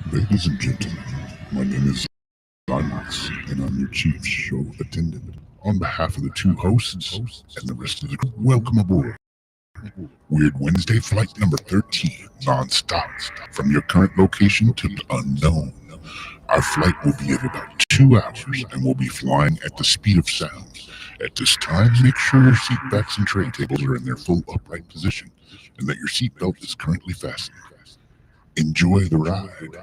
Ladies and gentlemen, my name is IMAX, and I'm your chief show attendant. On behalf of the two hosts and the rest of the crew, welcome aboard Weird Wednesday flight number 13, non-stop, from your current location to the unknown. Our flight will be at about 2 hours, and we'll be flying at the speed of sound. At this time, make sure your seat backs and tray tables are in their full upright position, and that your seat belt is currently fastened. Enjoy the ride.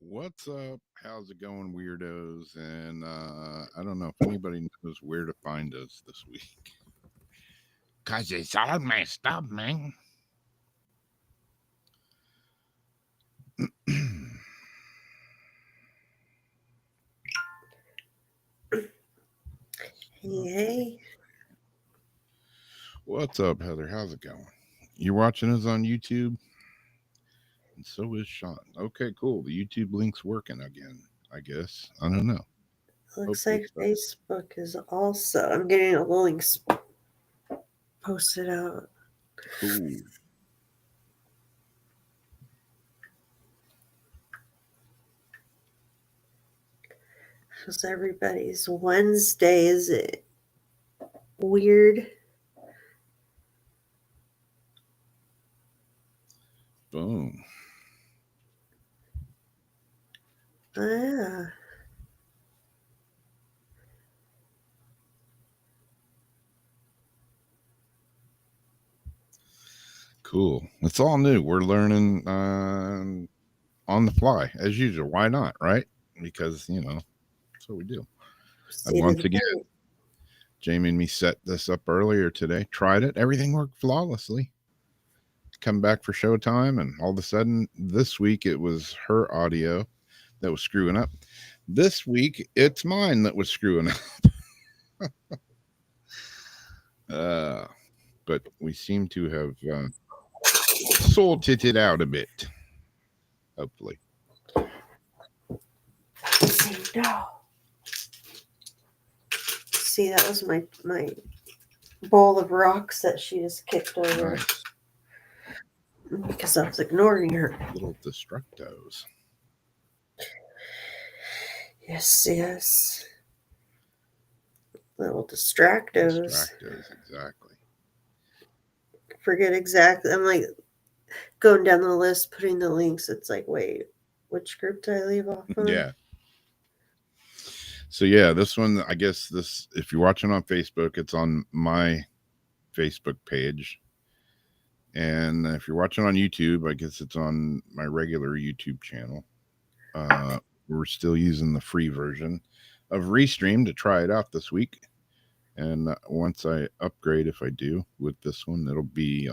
What's up? How's it going, weirdos? And I don't know if anybody knows where to find us this week. Cause it's all messed up, man. Hey. What's up, Heather? How's it going? You're watching us on YouTube? And so is Sean. Okay, cool. The YouTube link's working again, I guess. I don't know. Looks Hopefully like Facebook is also. I'm getting all the links posted out. Cool. How's everybody's Wednesday? Is it weird? Boom. Yeah. Cool. It's all new. We're learning on the fly, as usual. Why not, right? Because, that's what we do. And once again, Jamie and me set this up earlier today, tried it, everything worked flawlessly. Come back for showtime, and all of a sudden, this week it was her audio that was screwing up. This week, it's mine that was screwing up. But we seem to have sorted it out a bit, hopefully. No. See, that was my bowl of rocks that she just kicked over. Nice. Because I was ignoring her. Little destructos. Yes. Little distractos. Distractos, exactly. Forget exactly. I'm like going down the list, putting the links. It's like, wait, which group did I leave off on? Yeah. So yeah, this one, I guess if you're watching on Facebook, it's on my Facebook page. And if you're watching on YouTube, I guess it's on my regular YouTube channel. We're still using the free version of Restream to try it out this week. And once I upgrade, if I do with this one, it'll be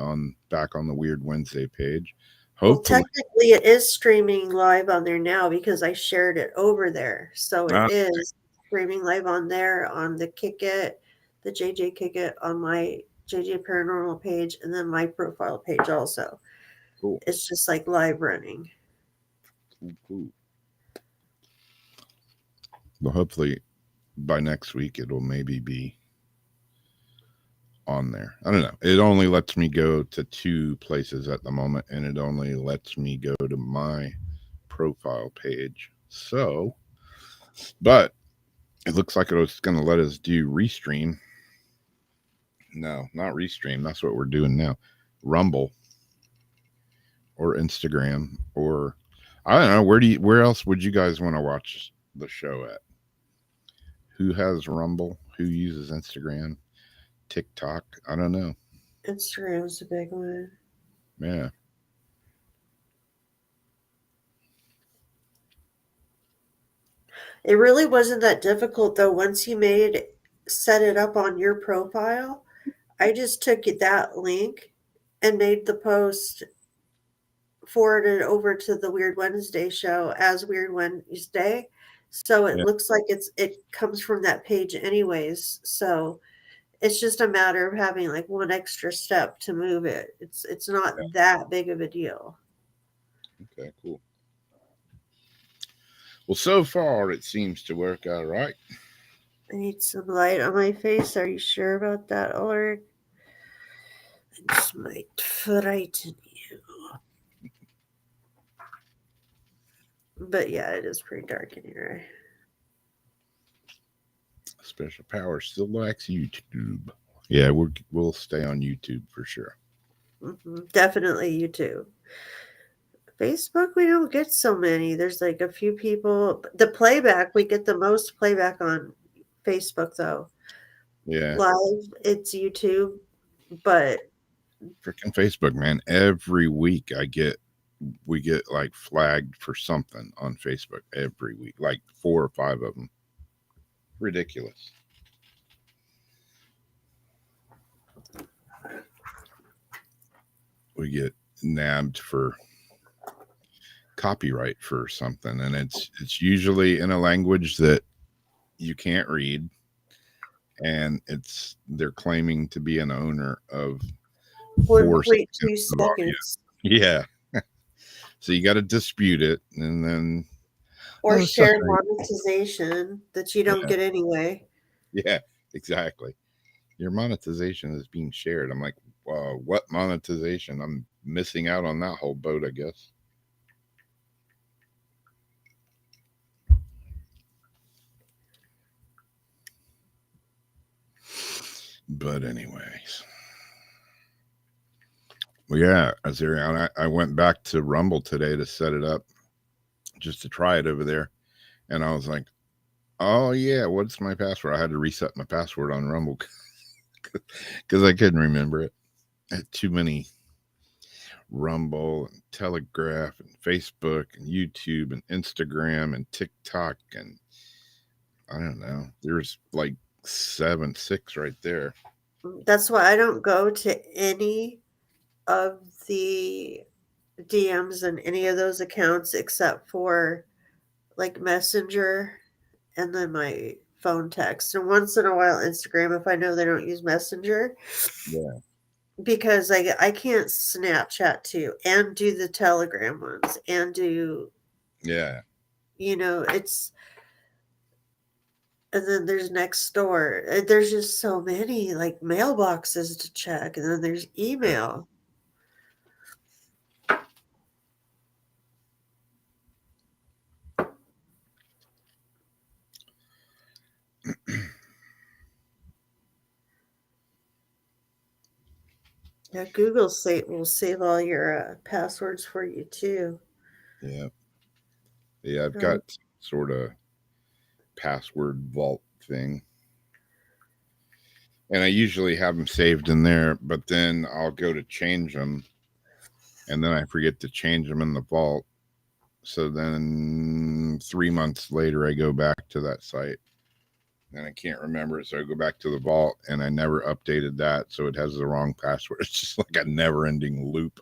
back on the Weird Wednesday page. Well, Hopefully. technically, it is streaming live on there now because I shared it over there. So it Ah, is streaming live on there on the Kick It, the JJ Kick It on my JJ Paranormal page, and then my profile page also. cool. It's just like live running. Cool. Well, hopefully by next week it'll maybe be on there. I don't know. It only lets me go to 2 places at the moment, and it only lets me go to my profile page. So, but it looks like it was going to let us do Restream. No, not Restream. That's what we're doing now. Rumble or Instagram, or I don't know. Where else would you guys want to watch the show at? Who has Rumble? Who uses Instagram? TikTok? I don't know. Instagram's a big one. Yeah. It really wasn't that difficult though. Once you set it up on your profile, I just took that link and made the post forwarded over to the Weird Wednesday show as Weird Wednesday. So it Yeah. looks like it comes from that page anyways. So it's just a matter of having like one extra step to move it. It's not that big of a deal. Okay, cool. Well, so far it seems to work all right. I need some light on my face. Are you sure about that, Ulrich? This might frighten you. But yeah, it is pretty dark in here. Special Power still likes YouTube. Yeah, we'll stay on YouTube for sure. Definitely YouTube. Facebook, we don't get so many. There's like a few people. The playback, we get the most playback on Facebook, though. Yeah. Live, it's YouTube, but Freaking Facebook, man. Every week we get like flagged for something on Facebook every week, like 4 or 5 of them. Ridiculous. We get nabbed for copyright for something, and it's usually in a language that you can't read, and they're claiming to be an owner of 4 1.2 seconds of audio. seconds. Yeah. So you got to dispute it, and then Or share sorry. monetization that you don't get anyway. Yeah, exactly. Your monetization is being shared. I'm like, what monetization? I'm missing out on that whole boat, I guess. But anyways. Well, yeah, Azarian, I went back to Rumble today to set it up just to try it over there. And I was like, oh, yeah, what's my password? I had to reset my password on Rumble because I couldn't remember it. I had too many Rumble and Telegraph and Facebook and YouTube and Instagram and TikTok. And I don't know. There's like 6 right there. That's why I don't go to any of the DMs in any of those accounts except for like Messenger and then my phone text. And once in a while, Instagram if I know they don't use Messenger. Yeah. Because I can't Snapchat too and do the Telegram ones and do, Yeah. it's. And then there's Nextdoor. There's just so many like mailboxes to check, and then there's email. Yeah, Google will save all your passwords for you too. Yeah. Yeah, I've got sort of password vault thing. And I usually have them saved in there, but then I'll go to change them, and then I forget to change them in the vault. So then 3 months later, I go back to that site, and I can't remember it. So I go back to the vault, and I never updated that, so it has the wrong password. It's just like a never-ending loop.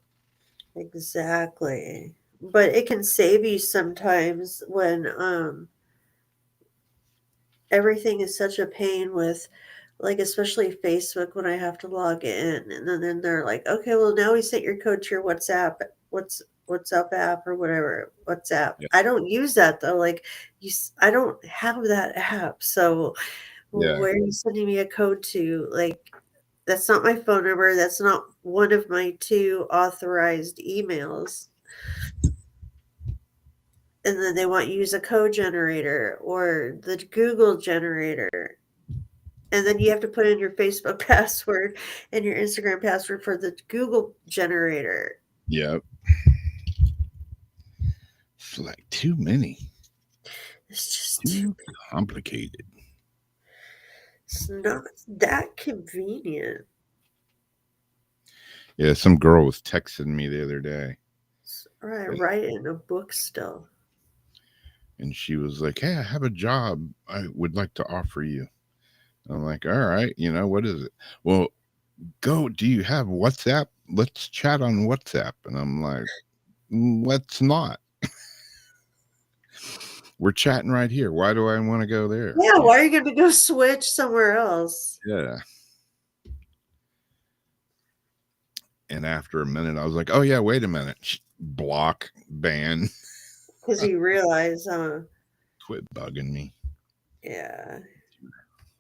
Exactly. But it can save you sometimes when everything is such a pain with, like, especially Facebook, when I have to log in and then they're like, okay, well, now we sent your code to your WhatsApp app or whatever. WhatsApp. Yeah. I don't use that though. Like, I don't have that app. So Yeah. where are you sending me a code to? Like, that's not my phone number. That's not one of my 2 authorized emails. And then they want you to use a code generator or the Google generator. And then you have to put in your Facebook password and your Instagram password for the Google generator. Yep. It's like too many. It's just Too complicated. it's not that convenient. Yeah, some girl was texting me the other day. I write it in a book still. And she was like, hey, I have a job I would like to offer you. I'm like, all right, what is it? Well, do you have WhatsApp? Let's chat on WhatsApp. And I'm like, let's not. We're chatting right here. Why do I want to go there? Yeah, why are you going to go switch somewhere else? Yeah. And after a minute, I was like, oh, yeah, wait a minute. Block, ban. Because you realize, Quit bugging me. Yeah.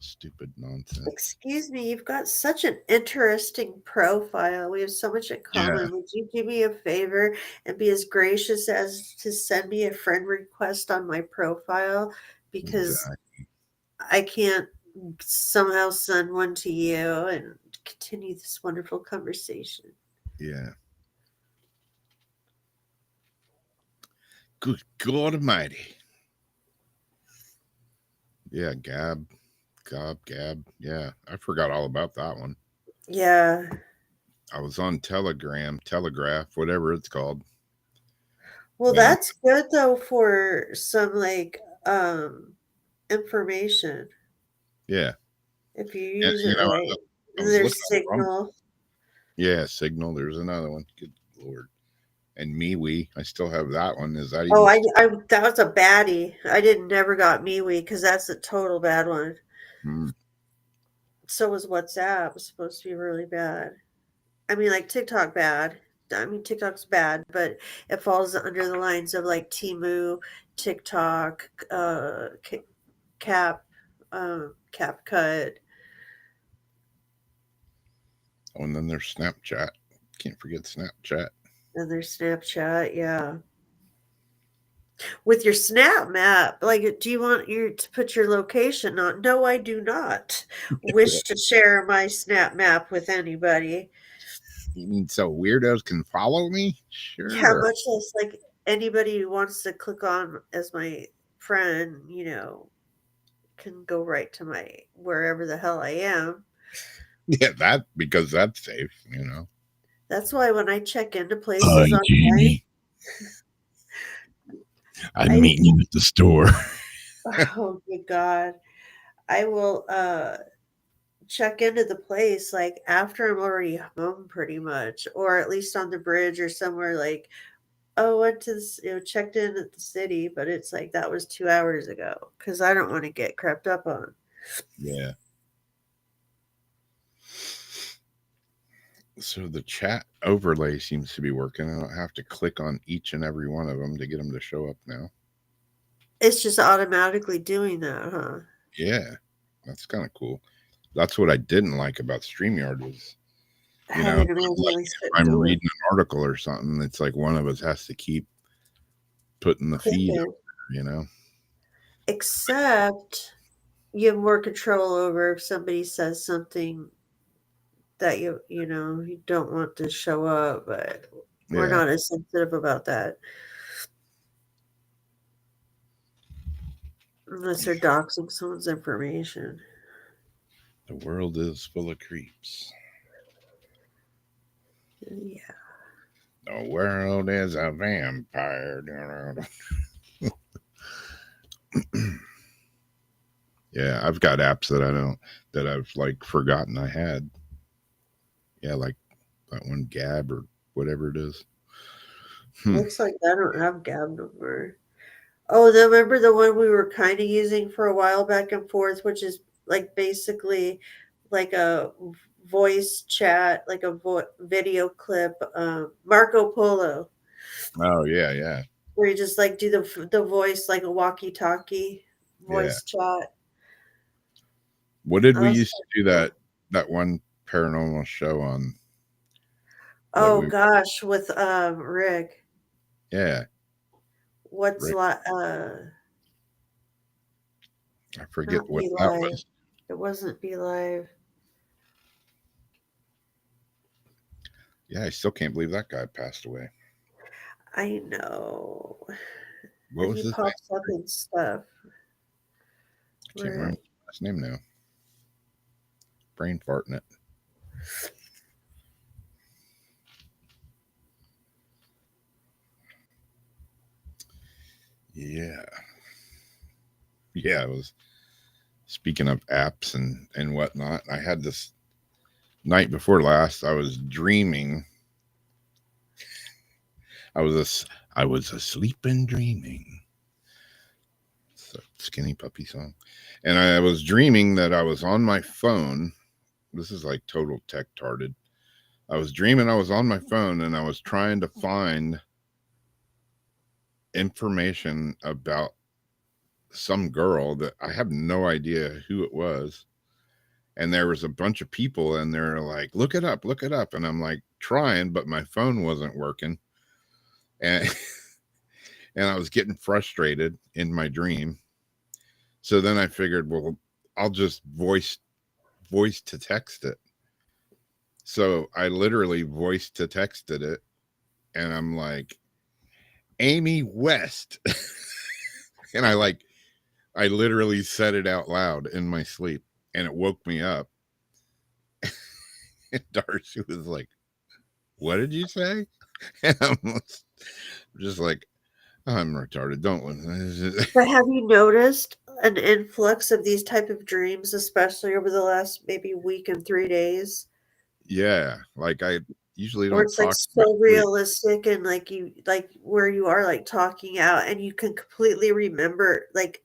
Stupid nonsense. Excuse me, you've got such an interesting profile. We have so much in common. Yeah. Would you do me a favor and be as gracious as to send me a friend request on my profile? Because Exactly. I can't somehow send one to you and continue this wonderful conversation. Yeah. Good God Almighty. Yeah, Gab. Yeah, I forgot all about that one. Yeah. I was on Telegraph, whatever it's called. Well, that's good though for some information. Yeah. If you use it know, right. There's Signal. Yeah, Signal. There's another one. Good Lord. And MeWe. I still have that one. Is that even? Oh, that was a baddie. I never got MeWe because that's a total bad one. So was WhatsApp. Was supposed to be really bad. I mean, like TikTok bad. I mean, TikTok's bad, but it falls under the lines of like Temu, TikTok, CapCut. Oh, and then there's Snapchat. Can't forget Snapchat. And there's Snapchat, yeah. With your Snap Map, like, do you want to put your location on? No, I do not wish to share my Snap Map with anybody. You mean so weirdos can follow me? Sure. Yeah, much less like anybody who wants to click on as my friend, can go right to my wherever the hell I am. Yeah, because that's safe, That's why when I check into places online, I'm meeting you at the store. Oh my God. I will check into the place like after I'm already home pretty much, or at least on the bridge or somewhere like, oh, went to this, checked in at the city, but it's like that was 2 hours ago because I don't want to get crept up on. Yeah. So the chat overlay seems to be working. I don't have to click on each and every one of them to get them to show up now. It's just automatically doing that, huh? Yeah, that's kind of cool. That's what I didn't like about StreamYard was, I'm reading an article or something. It's like one of us has to keep putting the feed, Except you have more control over if somebody says something that you don't want to show up, but we're not as sensitive about that. Unless they're doxing someone's information. The world is full of creeps. Yeah. The world is a vampire. Yeah, I've got apps that I've like forgotten I had. Yeah, like that one Gab or whatever it is. Looks like I don't have Gab no more. Oh, then remember the one we were kind of using for a while back and forth, which is like basically like a voice chat, like a video clip, Marco Polo, Oh yeah. where you just like do the voice like a walkie-talkie Yeah. voice chat. What did we That was used so to do cool. that one paranormal show on that Oh we gosh, with Rick. yeah, What's Rick, like I forget not what Be that Live. was. It wasn't Be Live. Yeah, I still can't believe that guy passed away. I know. What And was he his name? pops up in stuff. I can't remember Rick. his name now. Brain farting it. Yeah. Yeah, it was speaking of apps and whatnot. I had this night before last, I was dreaming. I was asleep and dreaming. It's a Skinny Puppy song. And I was dreaming that I was on my phone. This is like total tech tarded. I was dreaming I was on my phone and I was trying to find information about some girl that I have no idea who it was. And there was a bunch of people and they're like, look it up. And I'm like trying, but my phone wasn't working. And and I was getting frustrated in my dream. So then I figured, well, I'll just voice to text it. So I literally voice to texted it and I'm like, Amy West. And I literally said it out loud in my sleep and it woke me up. And Darcy was like, what did you say? And I'm just like, I'm retarded. Don't listen. But have you noticed an influx of these type of dreams, especially over the last maybe week and 3 days, Yeah. Like I usually where don't it's like talk in my so sleep. realistic and like you like where you are like talking out and you can completely remember like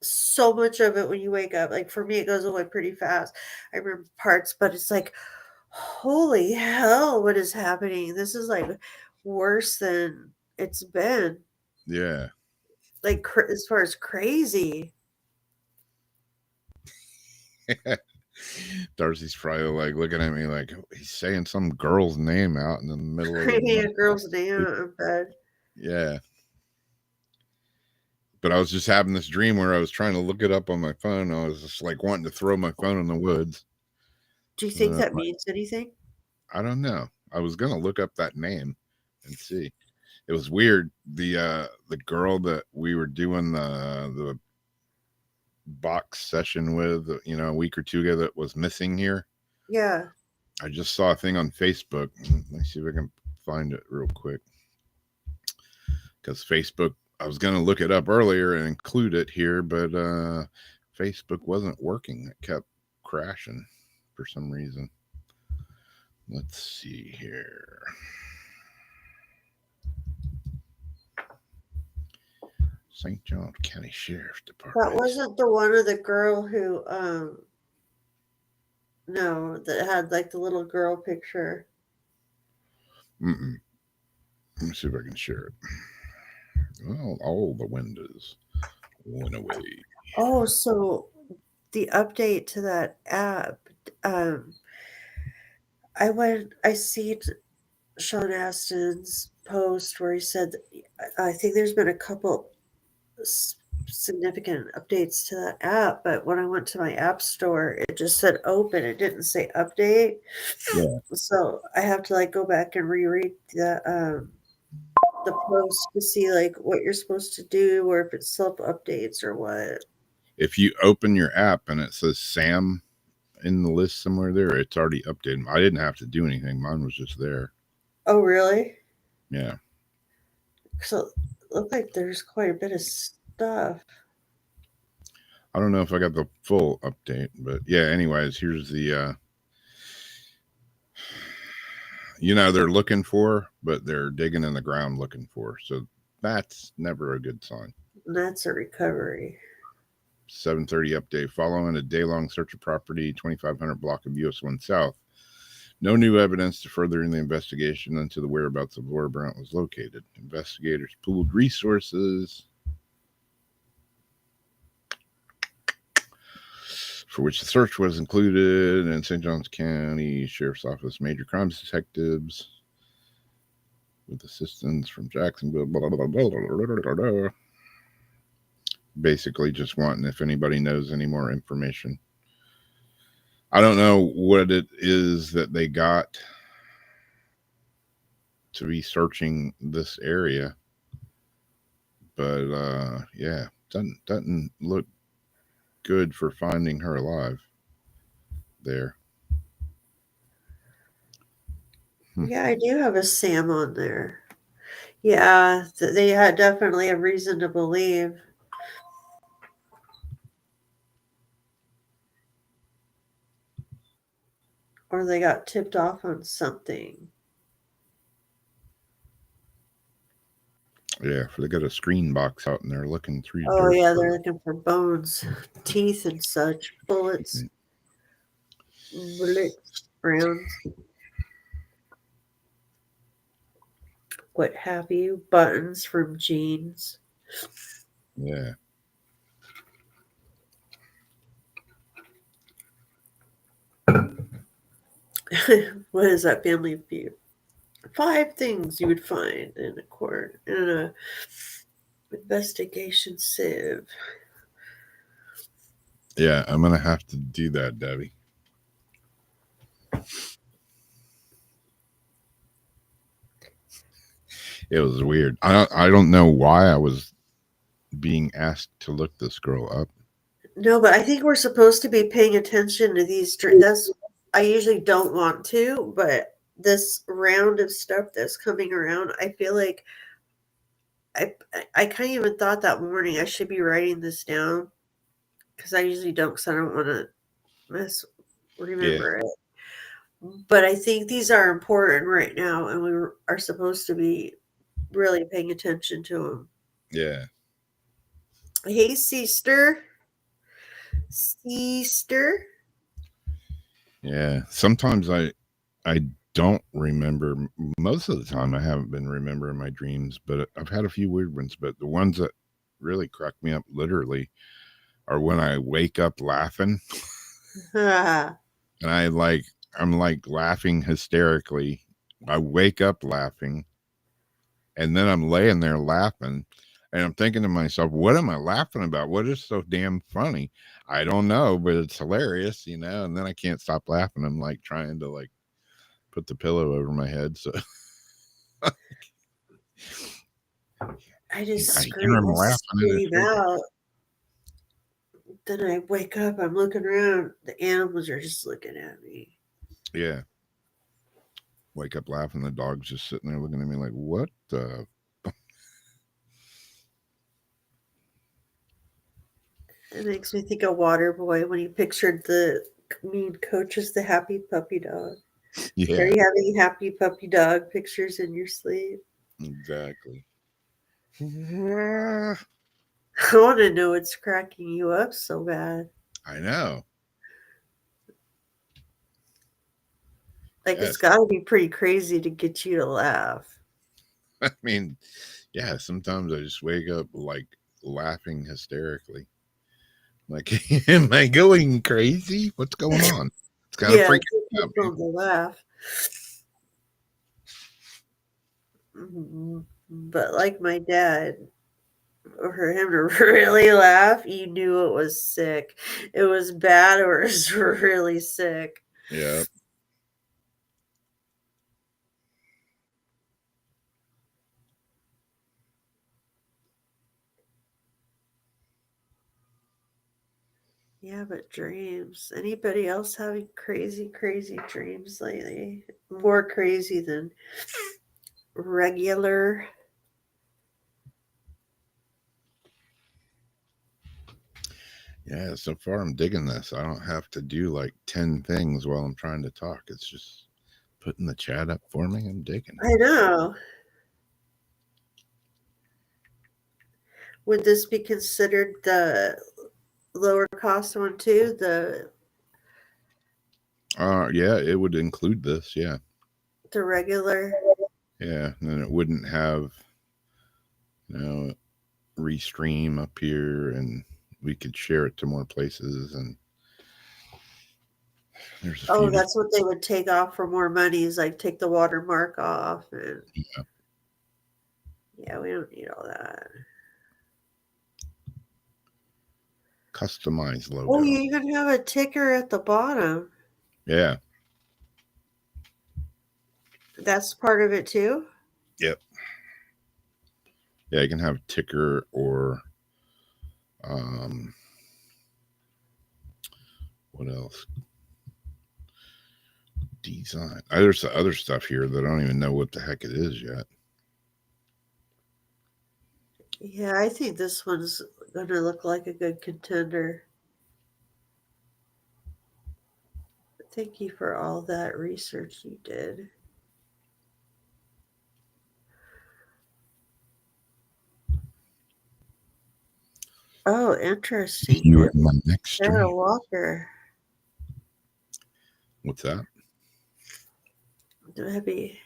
so much of it when you wake up. Like for me, it goes away pretty fast. I remember parts, but it's like, holy hell, what is happening? This is like worse than it's been. Yeah. Like as far as crazy. Darcy's probably like looking at me like he's saying some girl's name out in the middle of the Creating night. a girl's name in bed. Yeah. But I was just having this dream where I was trying to look it up on my phone. I was just like wanting to throw my phone in the woods. Do you And then think I'm that like, means anything? I don't know. I was gonna look up that name and see. It was weird. The girl that we were doing the box session with, a week or two ago that was missing here. Yeah. I just saw a thing on Facebook. Let me see if I can find it real quick. Because Facebook, I was going to look it up earlier and include it here, but Facebook wasn't working. It kept crashing for some reason. Let's see here. St. Johns County Sheriff's That Department. wasn't the one of the girl who no, that had like the little girl picture. Mm-mm. Let me see if I can share it. Well, all the windows went away. Oh, so the update to that app. Um I seen Sean Astin's post where he said I think there's been a couple significant updates to that app, but when I went to my app store, it just said open. It didn't say update. Yeah. So I have to like go back and reread the post to see like what you're supposed to do or if it's self updates or what. If you open your app and it says Sam in the list somewhere there, it's already updated. I didn't have to do anything. Mine was just there. Oh, really? Yeah. So it looked like there's quite a bit of stuff. I don't know if I got the full update, but yeah, anyways, here's the they're looking for, but they're digging in the ground looking for. So that's never a good sign. And that's a recovery. 7:30 update following a day-long search of property 2500 block of US 1 South. No new evidence to further in the investigation into the whereabouts of Laura Brandt was located. Investigators pooled resources for which the search was included, and St. Johns County Sheriff's Office major crimes detectives with assistance from Jacksonville. Blah, blah, blah, blah, blah. Basically just wanting if anybody knows any more information. I don't know what it is that they got to be searching this area, but yeah, doesn't look good for finding her alive there. Yeah, I do have a Sam on there. Yeah, they had definitely a reason to believe. Or they got tipped off on something. Yeah, they got a screen box out and they're looking through. Oh, yeah, they're looking for bones, teeth, and such, bullets, rounds, what have you, buttons from jeans. Yeah. What is that family feud? 5 things you would find in a court in a investigation sieve. Yeah, I'm gonna have to do that, Debbie. It was weird. I don't know why I was being asked to look this girl up. No, but I think we're supposed to be paying attention to these. That's I usually don't want to, but this round of stuff that's coming around, I feel like I kind of even thought that morning I should be writing this down because I usually don't because I don't want to remember it. But I think these are important right now, and we are supposed to be really paying attention to them. Yeah. Hey, sister. Sister. Yeah. Sometimes I don't remember. Most of the time I haven't been remembering my dreams, but I've had a few weird ones. But the ones that really crack me up literally are when I wake up laughing. And I'm like laughing hysterically. I wake up laughing, and then I'm laying there laughing, and I'm thinking to myself, what am I laughing about? What is so damn funny? I don't know, but it's hilarious, and then I can't stop laughing. I'm like trying to like put the pillow over my head. So I just scream out. Then I wake up, I'm looking around, the animals are just looking at me. Yeah. Wake up laughing, the dog's just sitting there looking at me like, what the? It makes me think of Waterboy when he pictured the mean coach as the happy puppy dog. Yeah. Are you having happy puppy dog pictures in your sleep? Exactly. I want to know what's cracking you up so bad. I know. Like, yes. It's got to be pretty crazy to get you to laugh. I mean, yeah, sometimes I just wake up like laughing hysterically. Like, am I going crazy? What's going on? It's kind of freaking out. To laugh. But like my dad, for him to really laugh, you knew it was sick. It was bad or it was really sick. Yeah. Yeah, but dreams. Anybody else having crazy, crazy dreams lately? More crazy than regular? Yeah, so far I'm digging this. I don't have to do like 10 things while I'm trying to talk. It's just putting the chat up for me. I'm digging. I know. Would this be considered the lower cost one too? Yeah, it would include this. Yeah. The regular. Yeah, and then it wouldn't have, restream up here, and we could share it to more places. And there's a Oh, few. that's what they would take off for more money, is like take the watermark off. And yeah, we don't need all that. Customized logo. Oh, you even have a ticker at the bottom. Yeah. That's part of it too? Yep. Yeah, you can have a ticker or what else? Design. There's other stuff here that I don't even know what the heck it is yet. Yeah, I think this one's going to look like a good contender. Thank you for all that research you did. Oh, interesting. You in my next Sarah stream. Walker. What's that? Maybe.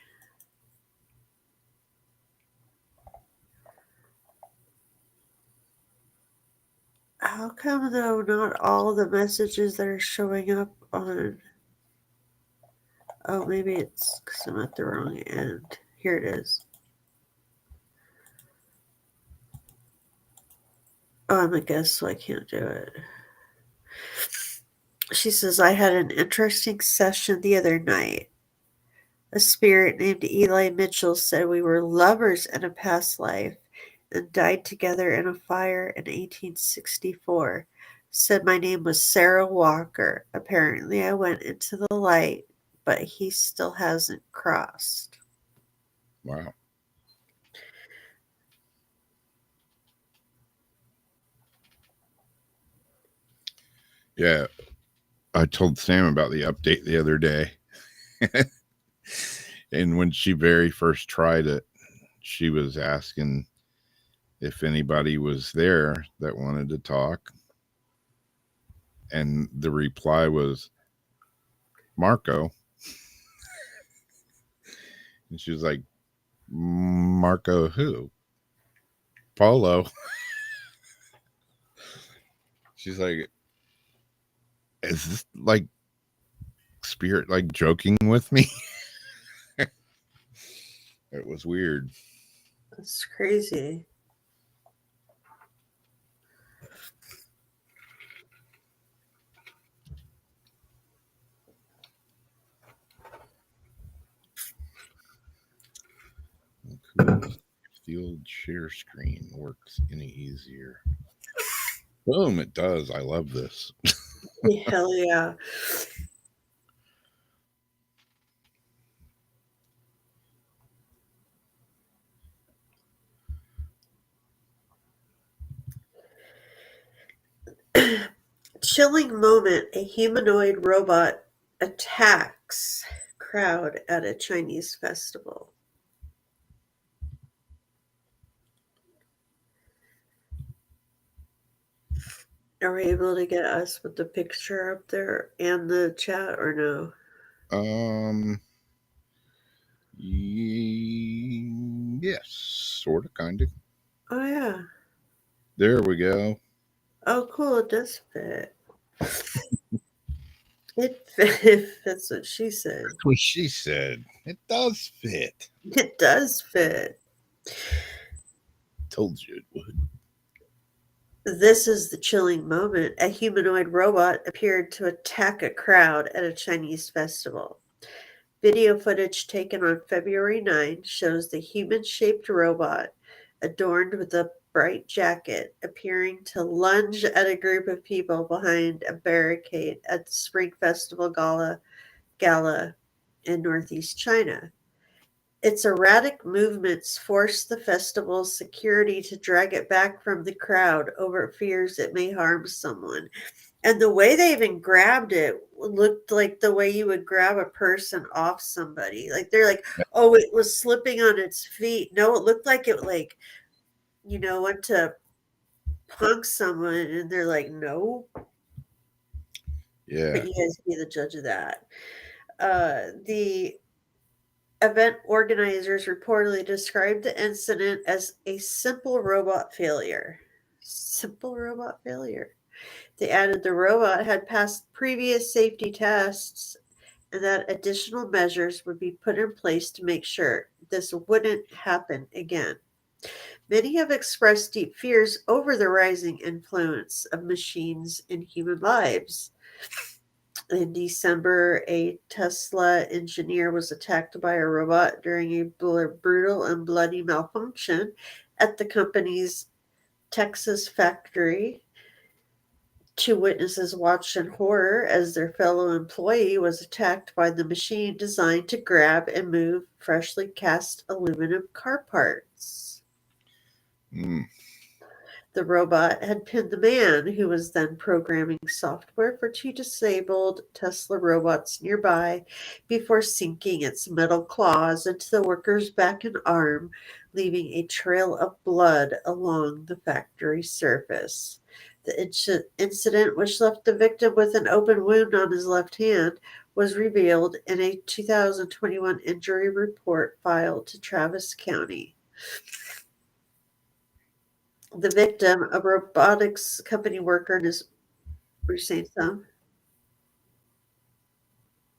How come, though, not all the messages that are showing up on... Oh, maybe it's because I'm at the wrong end. Here it is. Oh, I'm a guest, so I can't do it. She says, I had an interesting session the other night. A spirit named Eli Mitchell said we were lovers in a past life and died together in a fire in 1864. Said my name was Sarah Walker. Apparently I went into the light, but he still hasn't crossed. Wow. Yeah. I told Sam about the update the other day. And when she very first tried it, she was asking if anybody was there that wanted to talk. And the reply was Marco. And she was like, Marco who? Polo. She's like, is this like spirit like joking with me? It was weird. That's crazy. Cool. If the old share screen works any easier. Boom, it does. I love this. Hell yeah. Chilling moment. A humanoid robot attacks crowd at a Chinese festival. Are we able to get us with the picture up there and the chat or no? Yes, sort of, kind of. Oh, yeah. There we go. Oh, cool. It does fit. It fits. That's what she said. That's what she said. It does fit. It does fit. Told you it would. This is the chilling moment. A humanoid robot appeared to attack a crowd at a Chinese festival. Video footage taken on February 9 shows the human-shaped robot, adorned with a bright jacket, appearing to lunge at a group of people behind a barricade at the Spring Festival Gala in northeast China. Its erratic movements force the festival's security to drag it back from the crowd over fears it may harm someone. And the way they even grabbed it looked like the way you would grab a person off somebody. Like they're like, oh, it was slipping on its feet. No, it looked like it went to punk someone, and they're like, no. Yeah. But you guys be the judge of that. The event organizers reportedly described the incident as a simple robot failure. Simple robot failure. They added the robot had passed previous safety tests and that additional measures would be put in place to make sure this wouldn't happen again. Many have expressed deep fears over the rising influence of machines in human lives. In December, a Tesla engineer was attacked by a robot during a brutal and bloody malfunction at the company's Texas factory. Two witnesses watched in horror as their fellow employee was attacked by the machine designed to grab and move freshly cast aluminum car parts. Mm. The robot had pinned the man, who was then programming software for two disabled Tesla robots nearby, before sinking its metal claws into the worker's back and arm, leaving a trail of blood along the factory surface. The incident, which left the victim with an open wound on his left hand, was revealed in a 2021 injury report filed to Travis County. The victim, a robotics company worker, were you saying something?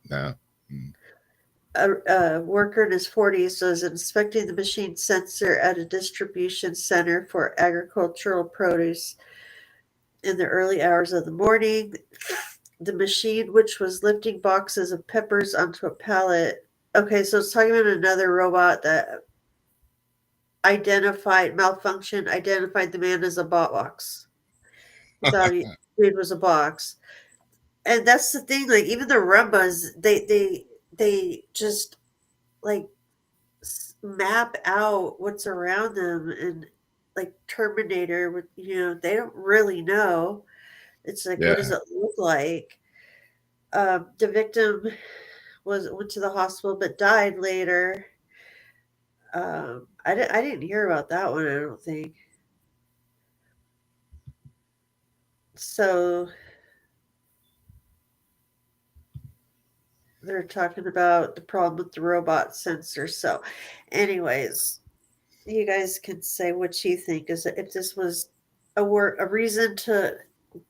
No. A worker in his 40s was inspecting the machine sensor at a distribution center for agricultural produce in the early hours of the morning. The machine, which was lifting boxes of peppers onto a pallet. Okay, so it's talking about another robot that identified the man as a box. Thought it was a box. And that's the thing, like even the Rumbas, they just like map out what's around them, and like Terminator with they don't really know. It's like, what does it look like? The victim went to the hospital but died later. I didn't hear about that one, I don't think. So they're talking about the problem with the robot sensor. So, anyways, you guys can say what you think. Is if this was a reason to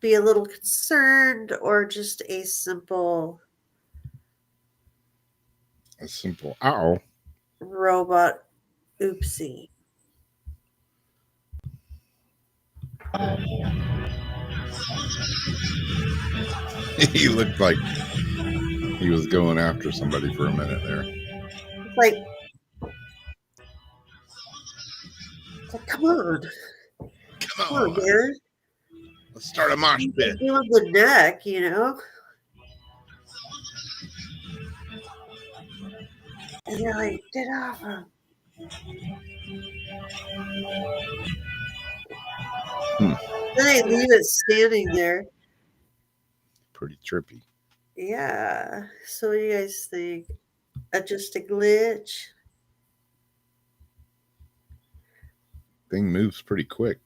be a little concerned, or just a simple Ow robot oopsie. He looked like he was going after somebody for a minute there. It's like come on. Come on, man. Let's start a mosh pit. Doing the neck, And you're like, get off him. Then they leave it standing there. Pretty trippy. Yeah. So what do you guys think? Just a glitch? Thing moves pretty quick.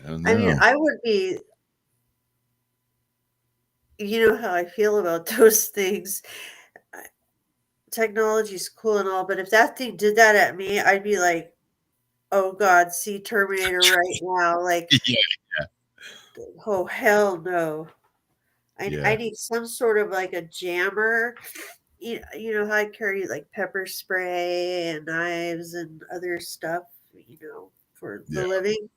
I mean, I would be, you know how I feel about those things. Technology's cool and all, but if that thing did that at me, I'd be like, oh God, see Terminator right now. Like, yeah. Oh, hell no. I need some sort of like a jammer. You know how I carry like pepper spray and knives and other stuff, for the living.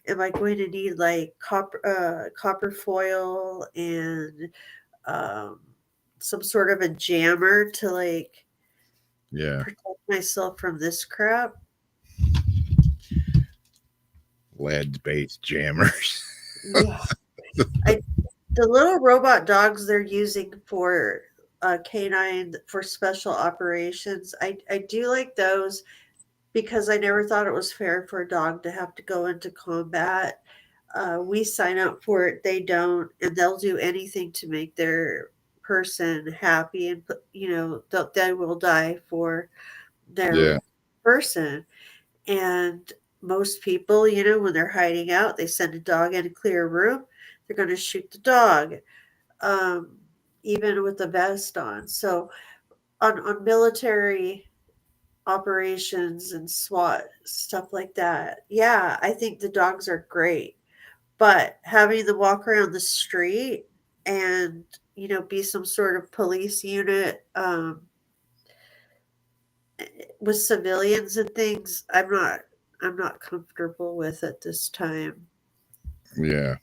Am I going to need like copper foil and some sort of a jammer to like protect myself from this crap? Lead-based jammers. Yeah. The little robot dogs they're using for canine for special operations. I do like those because I never thought it was fair for a dog to have to go into combat. We sign up for it, they don't, and they'll do anything to make their person happy, and they will die for Yeah. their person. And most people, when they're hiding out, they send a dog in a clear room, they're going to shoot the dog, um, even with the vest on. So on military operations and SWAT stuff like that, yeah, I think the dogs are great. But having them walk around the street and be some sort of police unit, with civilians and things, I'm not comfortable with at this time. Yeah.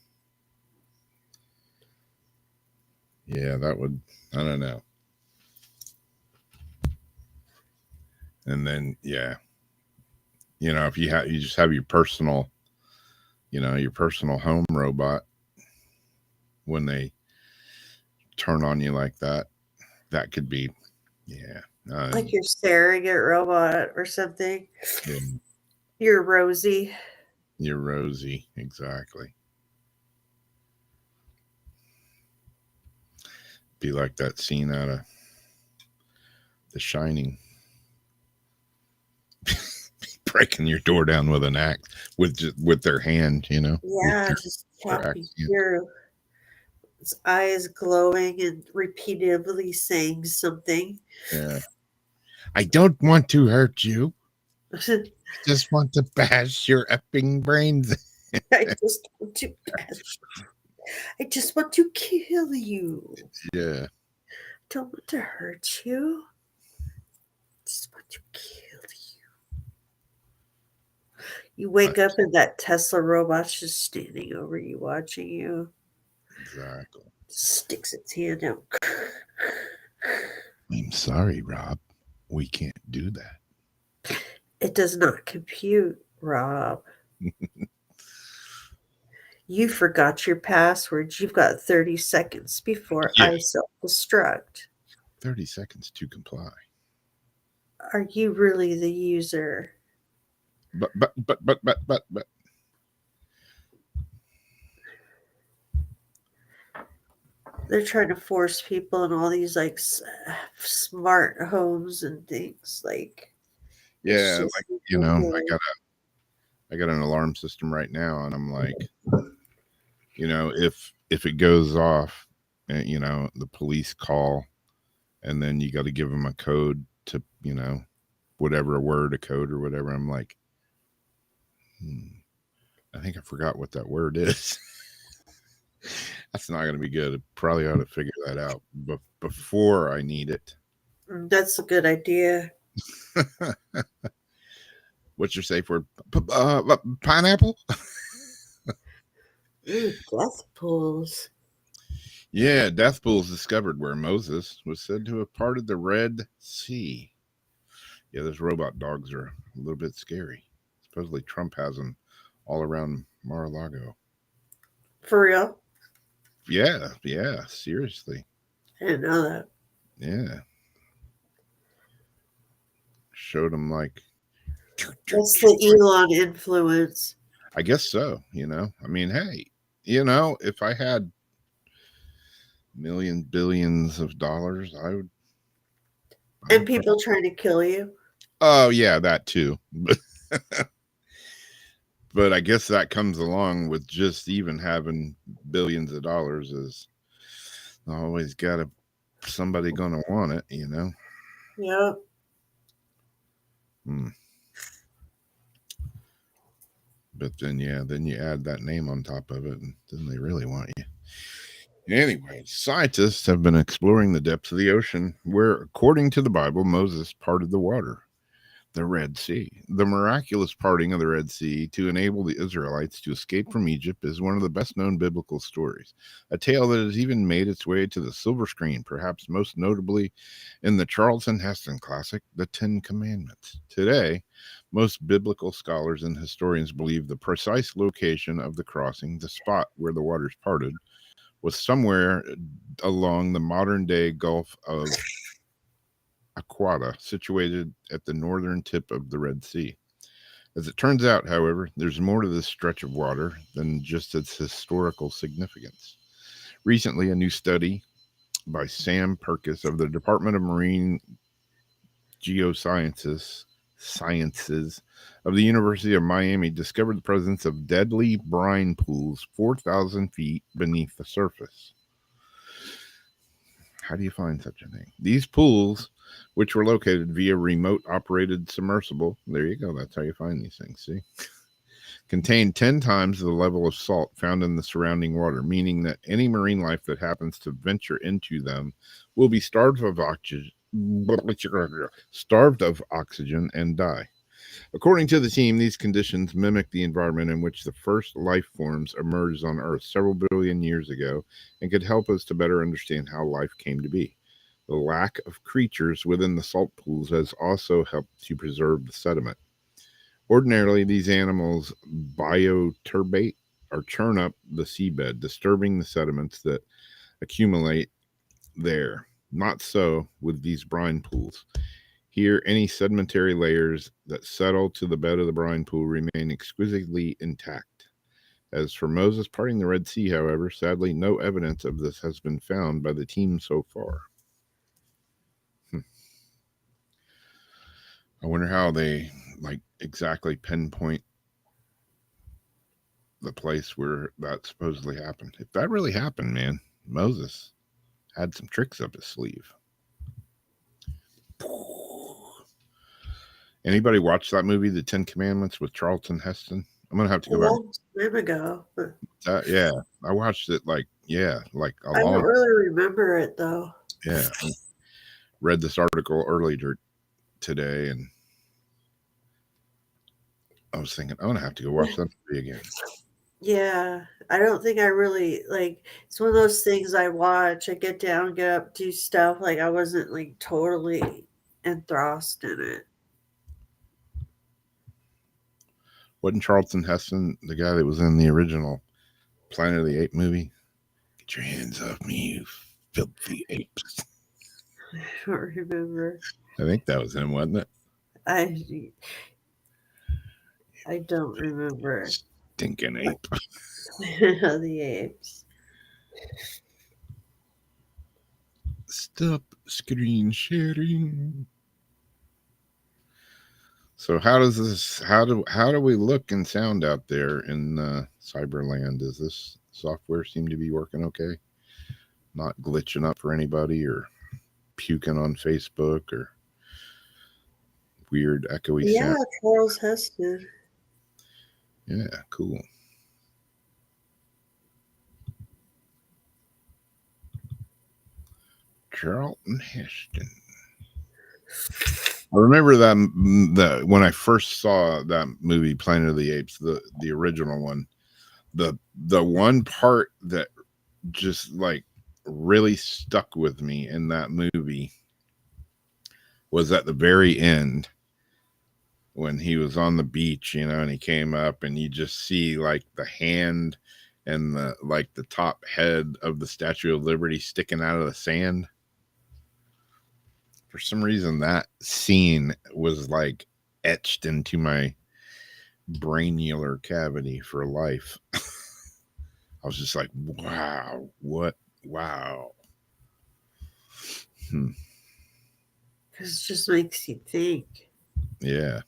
Yeah, that would, I don't know. And then, yeah, if you just have your personal home robot, when they turn on you like that, that could be, yeah. Like your surrogate robot or something. Yeah, Your Rosie. you're Rosie, exactly. Be like that scene out of The Shining. Breaking your door down with an axe with their hand, Yeah, just chopping through. His eyes glowing and repeatedly saying something. Yeah. I don't want to hurt you. I Just want to bash your effing brains. just want to bash. I just want to kill you. Yeah. Don't want to hurt you. Just want to kill you. You wake up and that Tesla robot's just standing over you, watching you. Exactly. Sticks its hand out. I'm sorry, Rob. We can't do that. It does not compute, Rob. You forgot your passwords. You've got 30 seconds before I self-destruct. 30 seconds to comply. Are you really the user? But. They're trying to force people in all these like smart homes and things like. Yeah, like I got an alarm system right now, and I'm like, if it goes off, and the police call, and then you got to give them a code to whatever a code or whatever. I'm like, I think I forgot what that word is. That's not going to be good. I probably ought to figure that out before I need it. That's a good idea. What's your safe word? Pineapple? Ooh, death pools. Yeah, death pools discovered where Moses was said to have parted the Red Sea. Yeah, those robot dogs are a little bit scary. Supposedly Trump has them all around Mar-a-Lago. For real? Yeah, seriously. I didn't know that. Yeah. Showed them like... That's the Elon influence. I guess so, I mean, hey, if I had billions of dollars, I would... And people trying to kill you? Oh, yeah, that too. But I guess that comes along with just even having billions of dollars is always got somebody going to want it, Yeah. But then you add that name on top of it, and then they really want you. Anyway, scientists have been exploring the depths of the ocean where, according to the Bible, Moses parted the water, the Red Sea. The miraculous parting of the Red Sea to enable the Israelites to escape from Egypt is one of the best-known biblical stories, a tale that has even made its way to the silver screen, perhaps most notably in the Charlton Heston classic, The Ten Commandments. Today, most biblical scholars and historians believe the precise location of the crossing, the spot where the waters parted, was somewhere along the modern-day Gulf of Aqaba, situated at the northern tip of the Red Sea. As it turns out, however, there's more to this stretch of water than just its historical significance. Recently, a new study by Sam Purkis of the Department of Marine Geosciences of the University of Miami discovered the presence of deadly brine pools 4,000 feet beneath the surface. How do you find such a thing? These pools, which were located via remote operated submersible, there you go, that's how you find these things, see? Contain 10 times the level of salt found in the surrounding water, meaning that any marine life that happens to venture into them will be starved of oxygen and die. According to the team, these conditions mimic the environment in which the first life forms emerged on Earth several billion years ago and could help us to better understand how life came to be. The lack of creatures within the salt pools has also helped to preserve the sediment. Ordinarily, these animals bioturbate or churn up the seabed, disturbing the sediments that accumulate there. Not so with these brine pools. Here, any sedimentary layers that settle to the bed of the brine pool remain exquisitely intact. As for Moses parting the Red Sea, however, sadly, no evidence of this has been found by the team so far. I wonder how they exactly pinpoint the place where that supposedly happened. If that really happened, man, Moses had some tricks up his sleeve. Anybody watch that movie, The 10 Commandments, with Charlton Heston? I'm gonna have to go back. A long time ago. Yeah, I watched it like a I don't long. really remember it though. Yeah, I read this article earlier today, and I was thinking I'm gonna have to go watch that movie again. Yeah, I don't think I really it's one of those things I watch, I get down, get up, do stuff, I wasn't totally engrossed in it. Wasn't Charlton Heston the guy that was in the original Planet of the Apes movie? Get your hands off me, you filthy apes. I don't remember. I think that was him, wasn't it? I don't remember. Stinking ape. The apes. Stop screen sharing. So how do we look and sound out there in Cyberland? Does this software seem to be working okay? Not glitching up for anybody or puking on Facebook or weird echoey sound? Charles Heston. Yeah, cool. Charlton Heston. I remember that when I first saw that movie, Planet of the Apes, the original one, the one part that just really stuck with me in that movie was at the very end when he was on the beach, and he came up and you just see the hand and the top head of the Statue of Liberty sticking out of the sand. For some reason, that scene was etched into my brainular cavity for life. I was just like, wow, wow. Because it just makes you think. Yeah.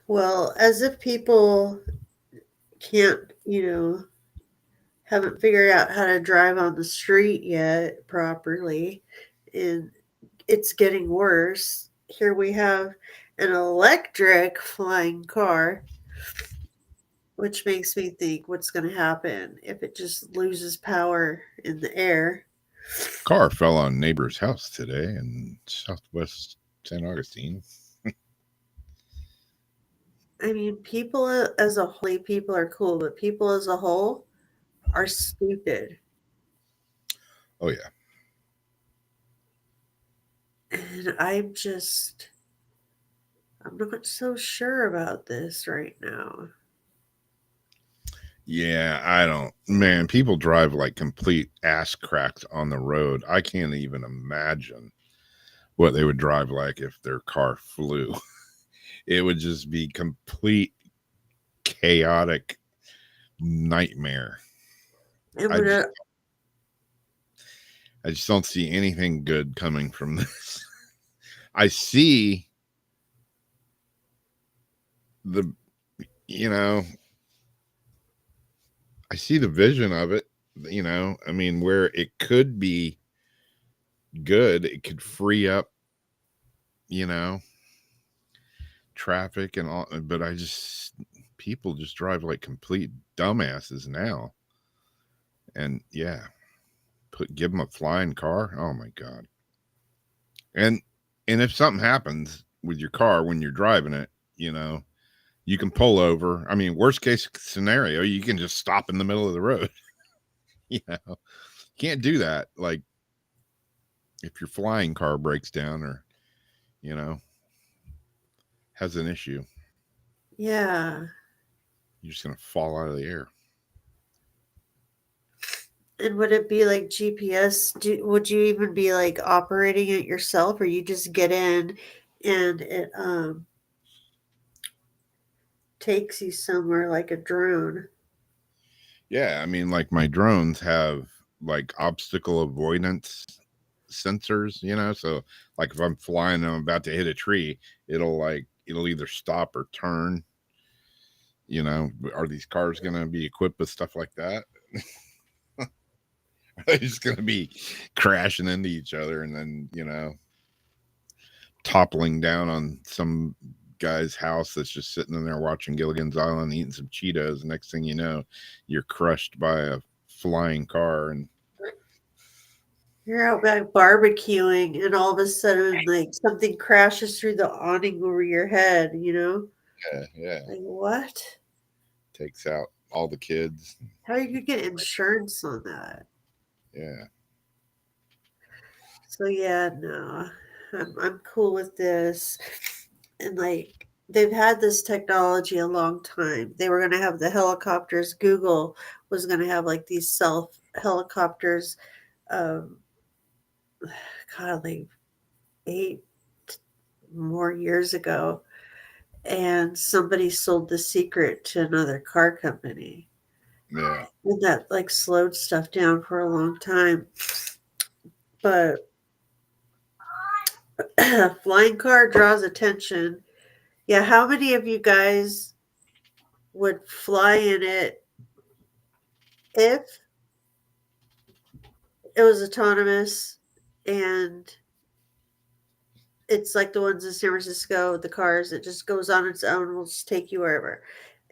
Well, as if people can't, haven't figured out how to drive on the street yet properly, and it's getting worse. Here we have an electric flying car, which makes me think what's going to happen if it just loses power in the air. Car fell on neighbor's house today in Southwest St. Augustine. I mean, people as a whole, people are cool, but people as a whole are stupid. Oh yeah. And I'm not so sure about this right now. Yeah, I don't. Man, people drive like complete ass cracked on the road. I can't even imagine what they would drive like if their car flew. It would just be complete chaotic nightmare. And I when just I just don't see anything good coming from this. I see the you know, I see the vision of it, I mean, where it could be good, it could free up, you know, traffic and all, but people just drive like complete dumbasses now. And yeah, give them a flying car. Oh my God. And, and if something happens with your car when you're driving it, you can pull over. I mean, worst case scenario, you can just stop in the middle of the road. Can't do that. Like if your flying car breaks down or, you know, has an issue, yeah. you're just going to fall out of the air. And would it be like GPS? Would you even be like operating it yourself, or you just get in and it takes you somewhere like a drone? Yeah. I mean, like my drones have like obstacle avoidance sensors, so like if I'm flying and I'm about to hit a tree, it'll either stop or turn. Are these cars going to be equipped with stuff like that? Are they just going to be crashing into each other and then, toppling down on some guy's house that's just sitting in there watching Gilligan's Island, eating some Cheetos? Next thing you know, you're crushed by a flying car and You're out back barbecuing, and all of a sudden, like something crashes through the awning over your head. yeah, Like what? takes out all the kids. How are you gonna get insurance on that? Yeah. So yeah, no, I'm cool with this. And like they've had this technology a long time. They were going to have the helicopters. Google was going to have like these self helicopters. Um, God, like 8 more years ago, and somebody sold the secret to another car company. Yeah. And that like slowed stuff down for a long time. But flying car draws attention. Yeah, how many of you guys would fly in it if it was autonomous and it's like the ones in San Francisco, the cars, it just goes on its own, will just take you wherever?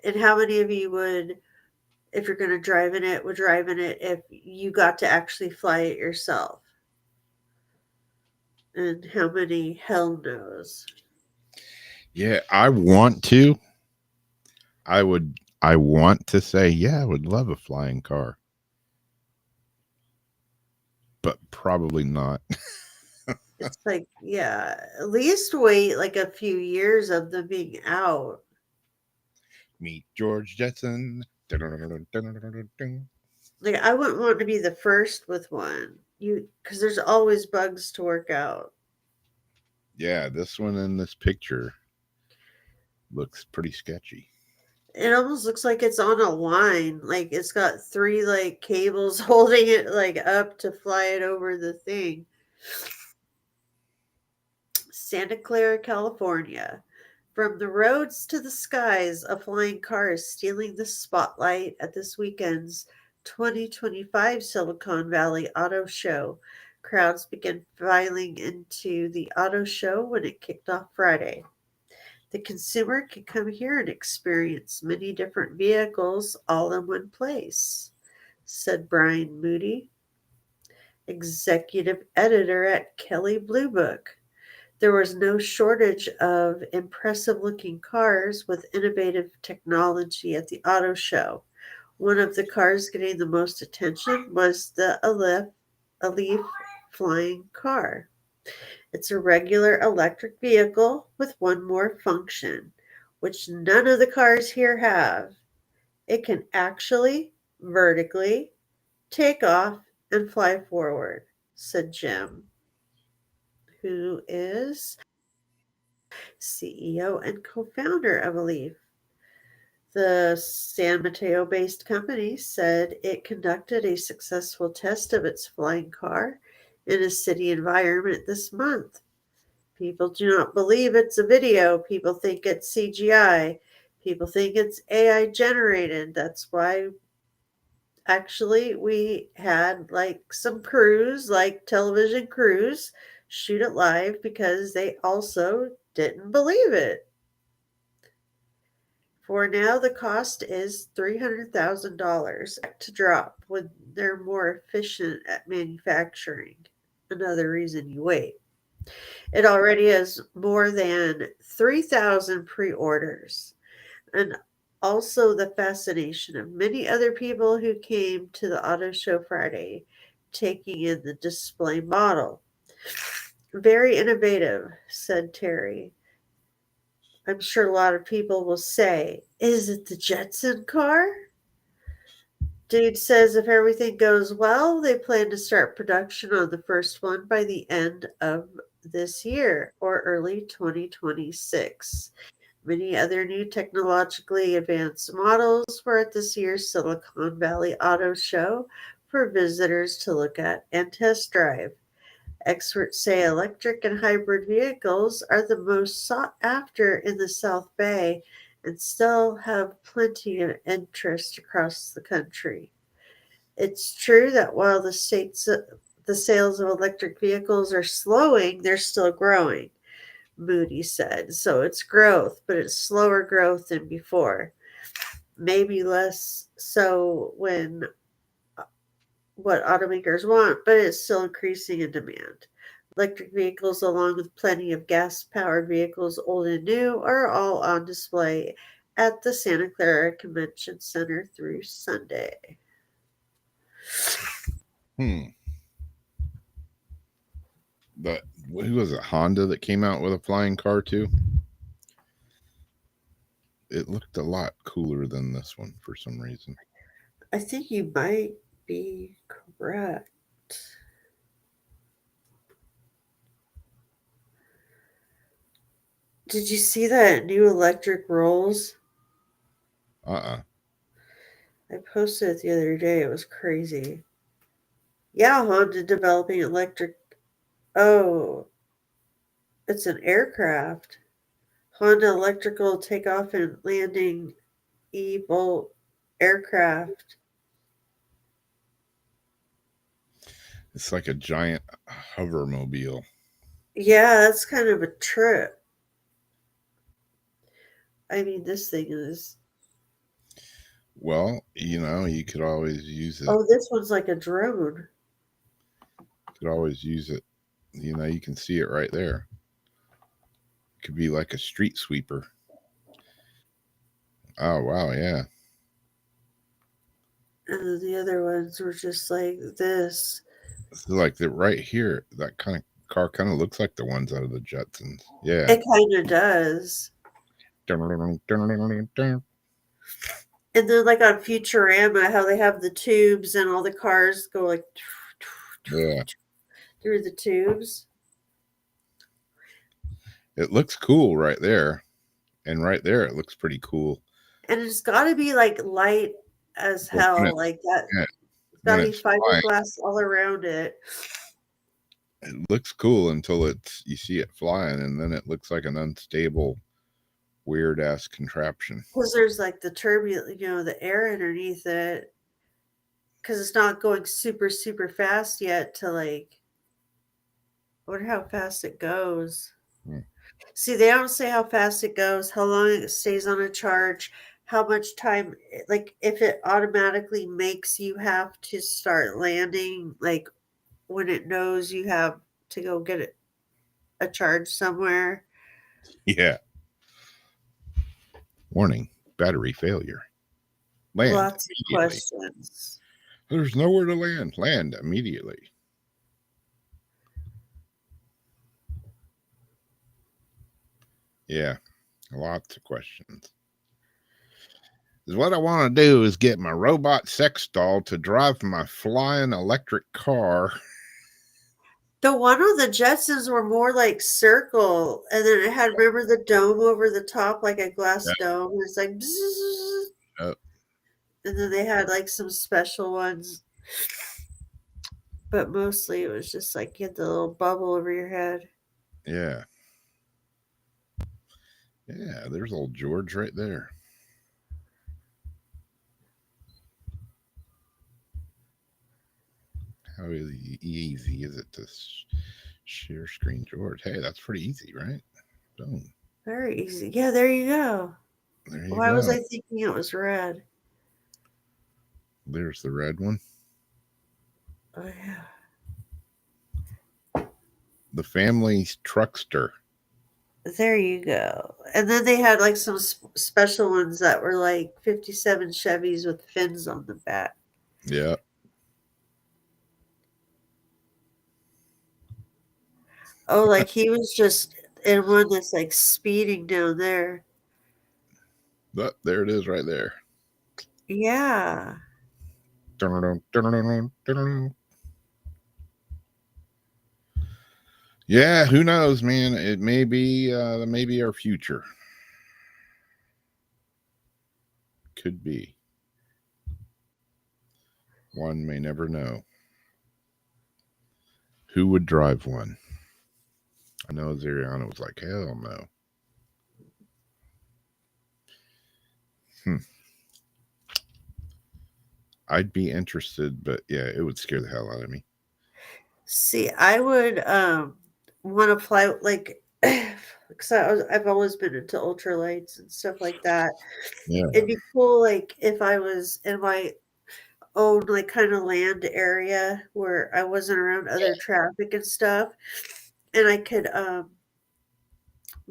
And how many of you would, if you're going to drive in it, would drive in it if you got to actually fly it yourself? And how many hell knows? Yeah, I want to. I want to say, yeah, I would love a flying car. But probably not. It's like, yeah, at least wait like a few years of them being out. Meet George Jetson. Like, I wouldn't want to be the first with one. Because there's always bugs to work out. Yeah, this one in this picture looks pretty sketchy. It almost looks like it's on a line. Like it's got 3 like cables holding it like up to fly it over the thing. Santa Clara, California. From the roads to the skies, a flying car is stealing the spotlight at this weekend's 2025 Silicon Valley Auto Show. Crowds began filing into the auto show when it kicked off Friday. The consumer can come here and experience many different vehicles all in one place, said Brian Moody, executive editor at Kelley Blue Book. There was no shortage of impressive looking cars with innovative technology at the auto show. One of the cars getting the most attention was the Aleph flying car. It's a regular electric vehicle with one more function, which none of the cars here have. It can actually vertically take off and fly forward, said Jim, who is CEO and co founder of Leaf. The San Mateo based company said it conducted a successful test of its flying car in a city environment this month. People do not believe it's a video. People think it's CGI. People think it's AI generated. That's why actually we had like some crews, like television crews, shoot it live because they also didn't believe it. For now, the cost is $300,000 to drop when they're more efficient at manufacturing. Another reason you wait. It already has more than 3,000 pre orders, and also the fascination of many other people who came to the auto show Friday, taking in the display model. Very innovative, said Terry. I'm sure a lot of people will say, is it the Jetson car? Dude says if everything goes well, they plan to start production on the first one by the end of this year or early 2026. Many other new technologically advanced models were at this year's Silicon Valley Auto Show for visitors to look at and test drive. Experts say electric and hybrid vehicles are the most sought after in the South Bay and still have plenty of interest across the country. It's true that while the sales of electric vehicles are slowing, they're still growing, Moody said. So it's growth, but it's slower growth than before. Maybe less so when what automakers want, but it's still increasing in demand. Electric vehicles, along with plenty of gas powered vehicles, old and new, are all on display at the Santa Clara Convention Center through Sunday. But who was it? Honda that came out with a flying car too? It looked a lot cooler than this one for some reason. I think you might be correct. Did you see that new electric Rolls? I posted it the other day. It was crazy. Yeah, Honda developing electric. Oh, it's an aircraft. Honda electrical takeoff and landing eVTOL aircraft. It's like a giant hovermobile. Yeah, that's kind of a trip. I mean, this thing is. Well, you could always use it. Oh, this one's like a drone. You could always use it. You can see it right there. It could be like a street sweeper. Oh, wow, yeah. And then the other ones were just like this. So like right here, that kind of car kind of looks like the ones out of the Jetsons. Yeah. It kind of does. And then like on Futurama, how they have the tubes and all the cars go like through the tubes. It looks cool right there. And right there, it looks pretty cool. And it's got to be like light as hell, like that. Yeah, it's got to be fiberglass all around it. It looks cool until you see it flying, and then it looks like an unstable, weird ass contraption. Because there's like the turbulent, the air underneath it. Because it's not going super, super fast yet to like. I wonder how fast it goes. See, they don't say how fast it goes, how long it stays on a charge, how much time, like if it automatically makes you have to start landing, like when it knows you have to go get a charge somewhere. Yeah. Warning, battery failure. Land Lots of questions. There's nowhere to land. Land immediately. Yeah, lots of questions. Is what I want to do is get my robot sex doll to drive my flying electric car. The one on the Jetsons were more like circle, and then it had, remember the dome over the top, like a glass Yeah. dome? It's like, bzzz, Yep. and then they had like some special ones, but mostly it was just like you had the little bubble over your head. Yeah. Yeah, there's old George right there. How easy is it to share screen George? Hey, that's pretty easy, right? Boom. Very easy. Yeah, there you go. There you Why was go. I thinking it was red? There's the red one. Oh, yeah. The family truckster. There you go. And then they had like some special ones that were like 57 Chevys with fins on the back. Yeah. Oh, like he was just in one that's like speeding down there. But there it is right there. Yeah. Yeah, who knows, man? It may be our future. Could be. One may never know. Who would drive one? I know Zariana was like, hell no. I'd be interested, but yeah, it would scare the hell out of me. See, I would want to fly like because I've always been into ultralights and stuff like that. Yeah. It'd be cool like if I was in my own like kind of land area where I wasn't around other traffic and stuff, and I could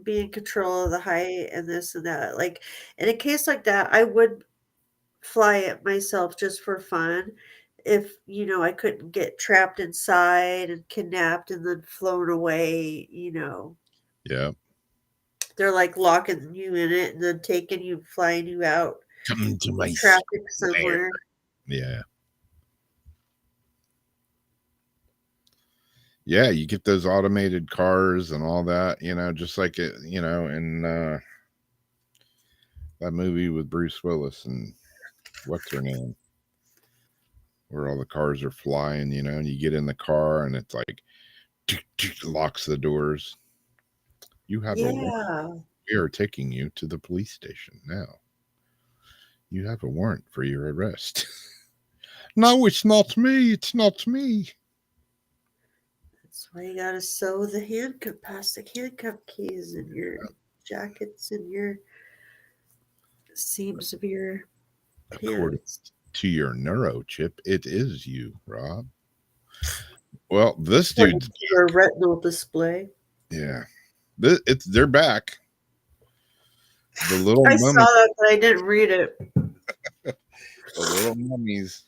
be in control of the height and this and that. Like in a case like that, I would fly it myself just for fun. If I couldn't get trapped inside and kidnapped and then flown away, Yeah. they're like locking you in it and then taking you, flying you out Come to my traffic somewhere. Yeah. Yeah, you get those automated cars and all that, just like it, in that movie with Bruce Willis and what's her name? Where all the cars are flying, and you get in the car and it's like locks the doors. You have a warrant. Yeah. We are taking you to the police station now. You have a warrant for your arrest. No, it's not me. It's not me. That's why you gotta sew the plastic handcuff keys in your jackets and your seams of your According pants. to your neuro chip, it is you, Rob. Well, this According dude's to your retinal display. yeah. They're back. The little I saw mummy, that, but I didn't read it. the little mummies.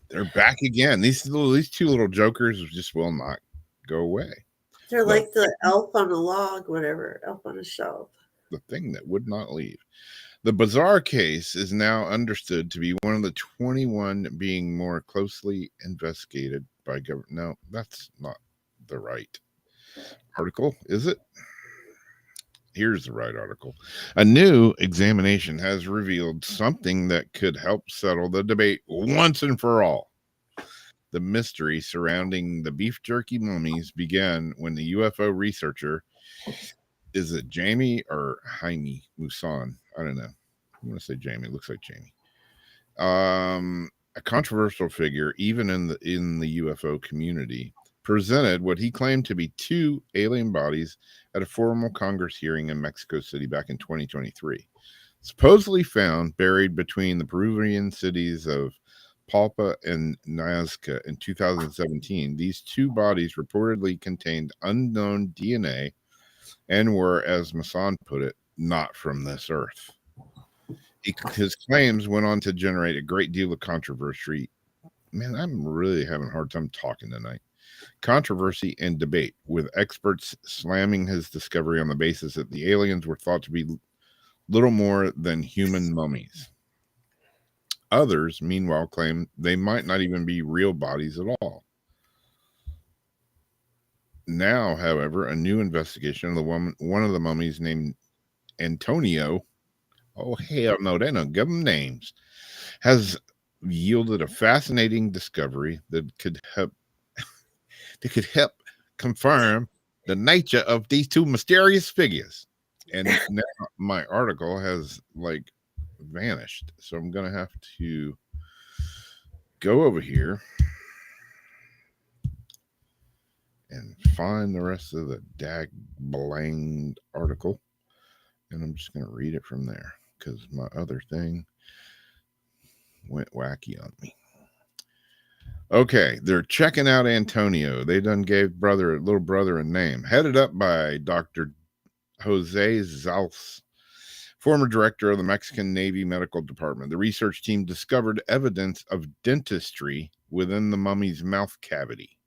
They're back again. These two little jokers just will not go away. They're like the elf on a log, whatever, elf on a shelf. The thing that would not leave. The bizarre case is now understood to be one of the 21 being more closely investigated by government. No, that's not the right article, is it? Here's the right article. A new examination has revealed something that could help settle the debate once and for all. The mystery surrounding the beef jerky mummies began when the UFO researcher, is it Jamie or Jaime Maussan? I don't know. I'm going to say Jamie. It looks like Jamie. A controversial figure, even in the UFO community, presented what he claimed to be two alien bodies at a formal Congress hearing in Mexico City back in 2023. Supposedly found buried between the Peruvian cities of Palpa and Nazca in 2017, these two bodies reportedly contained unknown DNA and were, as Maussan put it, not from this earth. His claims went on to generate a great deal of controversy. Man, I'm really having a hard time talking tonight. controversy and debate, with experts slamming his discovery on the basis that the aliens were thought to be little more than human mummies. Others, meanwhile, claim they might not even be real bodies at all. Now, however, a new investigation of one of the mummies named Antonio, oh hell no, they don't give them names, has yielded a fascinating discovery that could help confirm the nature of these two mysterious figures. And now my article has vanished, so I'm gonna have to go over here and find the rest of the dag-blanged article, and I'm just gonna read it from there because my other thing went wacky on me. Okay, they're checking out Antonio. They done gave little brother a name. Headed up by Dr. Jose Zalz, former director of the Mexican Navy Medical Department. The research team discovered evidence of dentistry within the mummy's mouth cavity.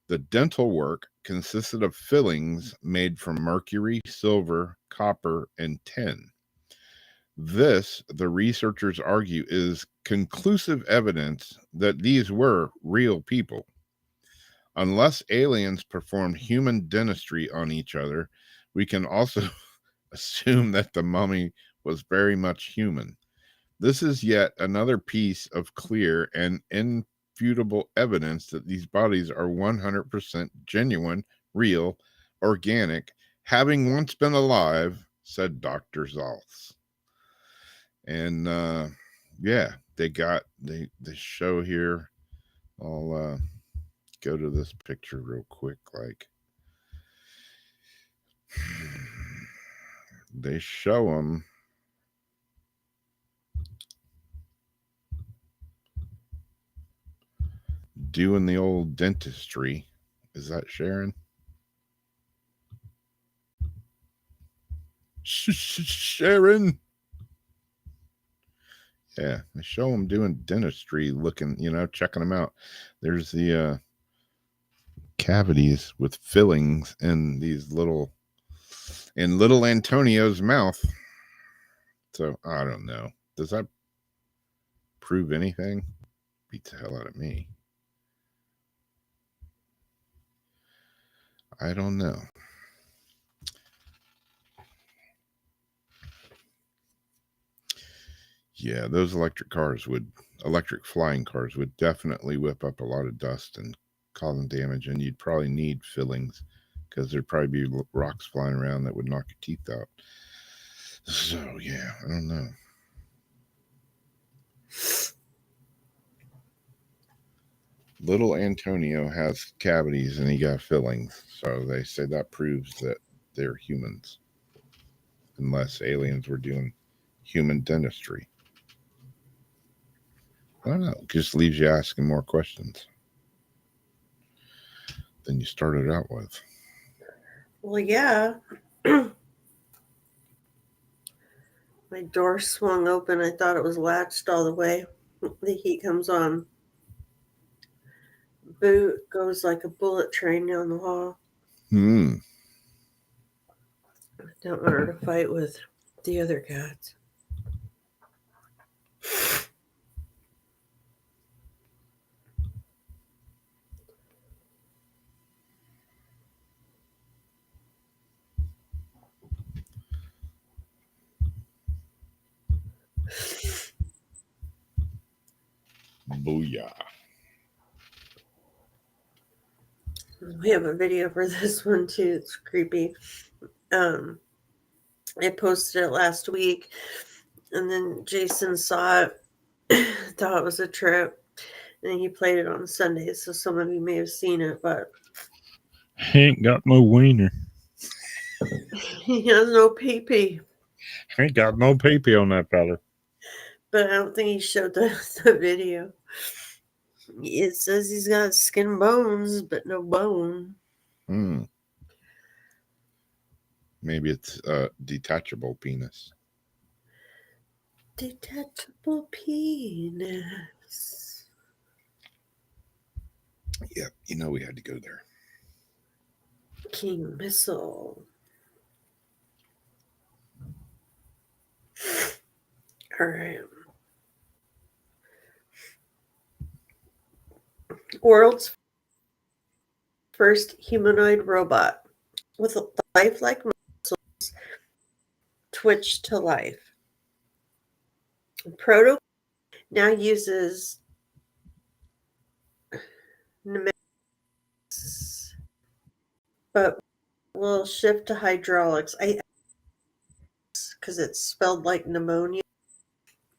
The dental work consisted of fillings made from mercury, silver, copper, and tin. This, the researchers argue, is conclusive evidence that these were real people. Unless aliens performed human dentistry on each other, we can also assume that the mummy was very much human. This is yet another piece of clear and infutable evidence that these bodies are 100% genuine, real, organic, having once been alive, said Dr. Zalz. And yeah, they show here. I'll go to this picture real quick. They show them doing the old dentistry. Is that Sharon? Sharon. Yeah, they show them doing dentistry, looking, checking them out. There's the cavities with fillings in little Antonio's mouth. So I don't know. Does that prove anything? Beats the hell out of me. I don't know. Yeah, those electric flying cars would definitely whip up a lot of dust and causing damage, and you'd probably need fillings because there'd probably be rocks flying around that would knock your teeth out. So yeah, I don't know. Little Antonio has cavities and he got fillings, so they say that proves that they're humans, unless aliens were doing human dentistry. I don't know. It just leaves you asking more questions than you started out with. Well, yeah. My door swung open. I thought it was latched all the way. The heat comes on. Boot goes like a bullet train down the hall. I don't want her to fight with the other cats. Booyah. We have a video for this one too. It's creepy. I posted it last week, and then Jason saw it, thought it was a trip, and he played it on Sunday. So some of you may have seen it, but he ain't got no wiener. He has no pee-pee. He ain't got no pee-pee on that fella. But I don't think he showed the video. It says he's got skin and bones, but no bone. Maybe it's a detachable penis. Detachable penis. Yep, you know we had to go there. King Missile. All right. World's first humanoid robot with lifelike muscles twitch to life. Proto now uses pneumatics, but will shift to hydraulics. Because it's spelled like pneumonia.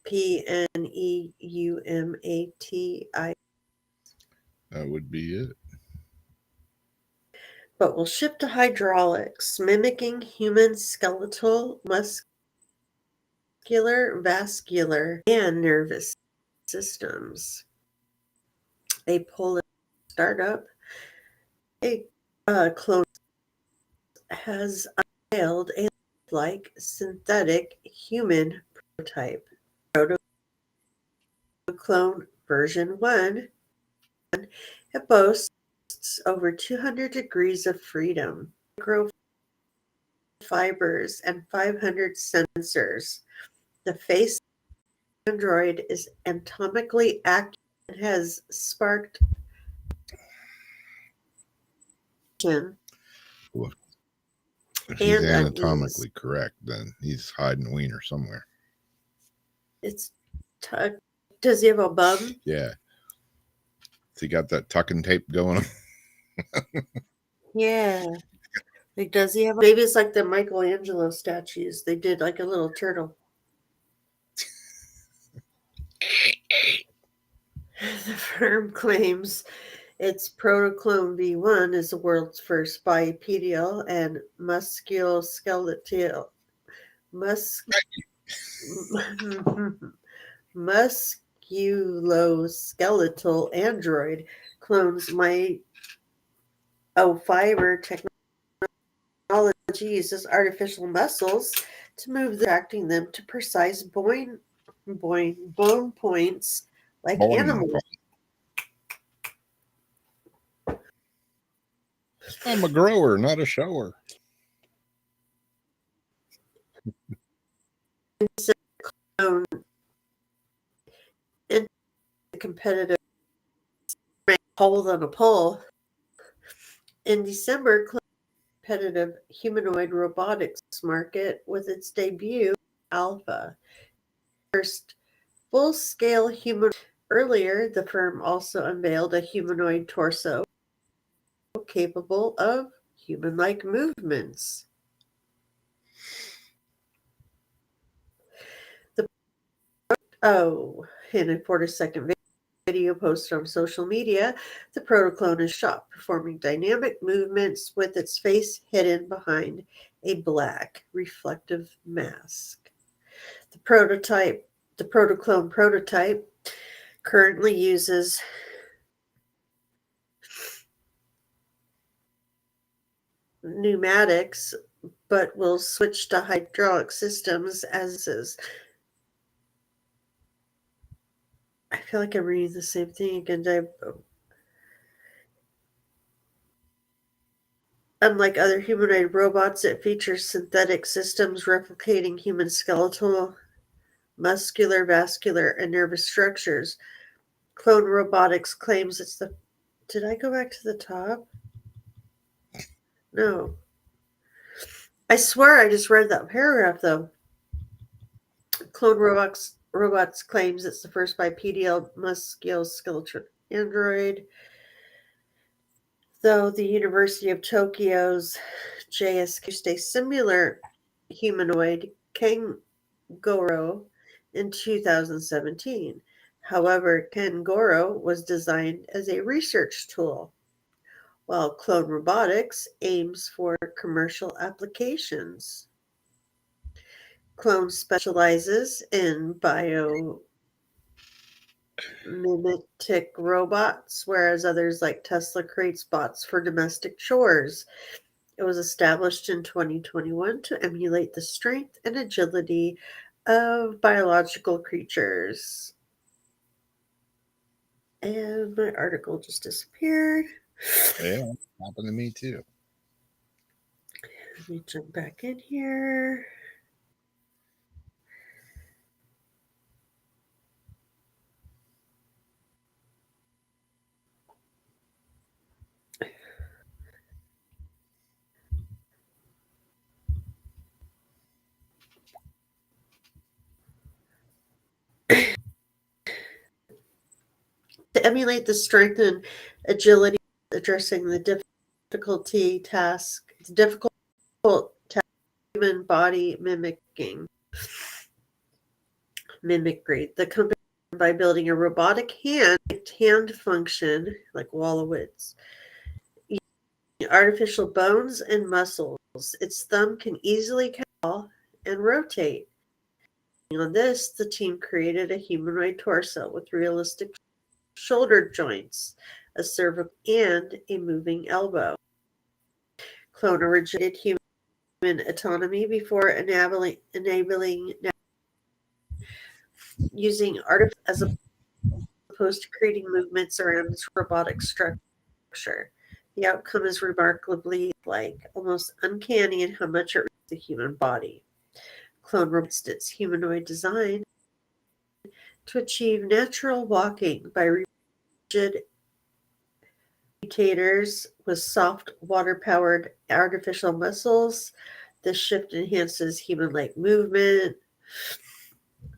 PNEUMATI. That would be it. But will shift to hydraulics, mimicking human skeletal, muscular, vascular, and nervous systems. A Polish startup, a clone, has unveiled a like synthetic human prototype. Protoclone version 1. It boasts over 200 degrees of freedom, micro fibers, and 500 sensors. The face android is anatomically accurate and has sparked Well, if he's and anatomically correct, then he's hiding a wiener somewhere. It's does he have a bum? Yeah. So he got that tucking tape going on. Yeah. Like, does he have? Maybe it's like the Michelangelo statues. They did like a little turtle. The firm claims its Protoclone V1 is the world's first bipedal and musculoskeletal android. Clones myofiber technology uses artificial muscles to move, attracting them to precise bone points like animals. I'm a grower, not a shower. In competitive hold on a pole. In December, competitive humanoid robotics market with its debut Alpha. First full-scale human. Earlier, the firm also unveiled a humanoid torso capable of human-like movements. In a 40-second video posted on social media, the Protoclone is shot performing dynamic movements with its face hidden behind a black reflective mask. The Protoclone prototype currently uses pneumatics, but will switch to hydraulic systems as is. I feel like I'm reading the same thing again. Unlike other humanoid robots, it features synthetic systems replicating human skeletal, muscular, vascular, and nervous structures. Clone Robotics claims it's the. Did I go back to the top? No. I swear I just read that paragraph, though. Clone Robots claims it's the first bipedal musculoskeletal android, though the University of Tokyo's JSK used a similar humanoid Kangoro in 2017. However, Kangoro was designed as a research tool, while Clone Robotics aims for commercial applications. Clone specializes in biomimetic robots, whereas others like Tesla creates bots for domestic chores. It was established in 2021 to emulate the strength and agility of biological creatures. And my article just disappeared. Yeah, happened to me too. Let me jump back in here. To emulate the strength and agility, addressing the difficult task human body mimicry. The company by building a robotic hand function like Wallowitz, using artificial bones and muscles. Its thumb can easily curl and rotate. On this, the team created a humanoid torso with realistic shoulder joints, a cervical, and a moving elbow. Clone originated human autonomy before enabling using artificial as opposed to creating movements around its robotic structure. The outcome is remarkably almost uncanny in how much it resembles the human body. Clone robots its humanoid design to achieve natural walking by rigid mutators with soft water-powered artificial muscles. This shift enhances human-like movement.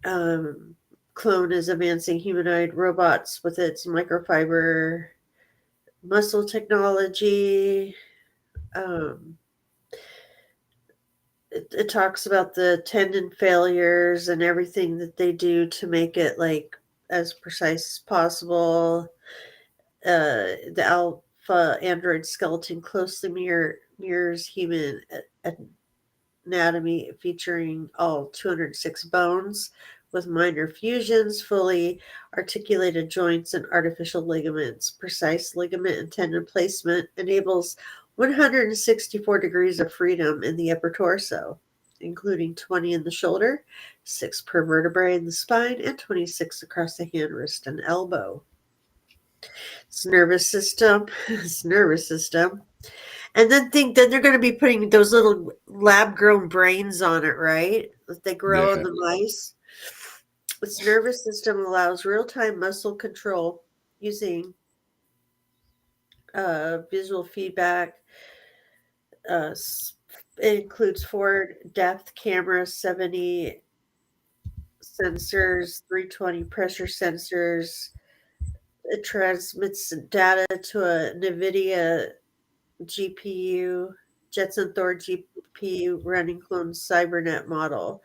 Clone is advancing humanoid robots with its microfiber muscle technology. It talks about the tendon failures and everything that they do to make it as precise as possible. The alpha android skeleton closely mirrors human anatomy, featuring all 206 bones with minor fusions, fully articulated joints, and artificial ligaments. Precise ligament and tendon placement enables 164 degrees of freedom in the upper torso, including 20 in the shoulder, 6 per vertebrae in the spine, and 26 across the hand, wrist, and elbow. It's nervous system. And then they're going to be putting those little lab-grown brains on it, right? That they grow in the mice. Its nervous system allows real-time muscle control using visual feedback. It includes forward depth camera, 70 sensors, 320 pressure sensors. It transmits data to a NVIDIA GPU, Jetson Thor GPU running Clone CyberNet model.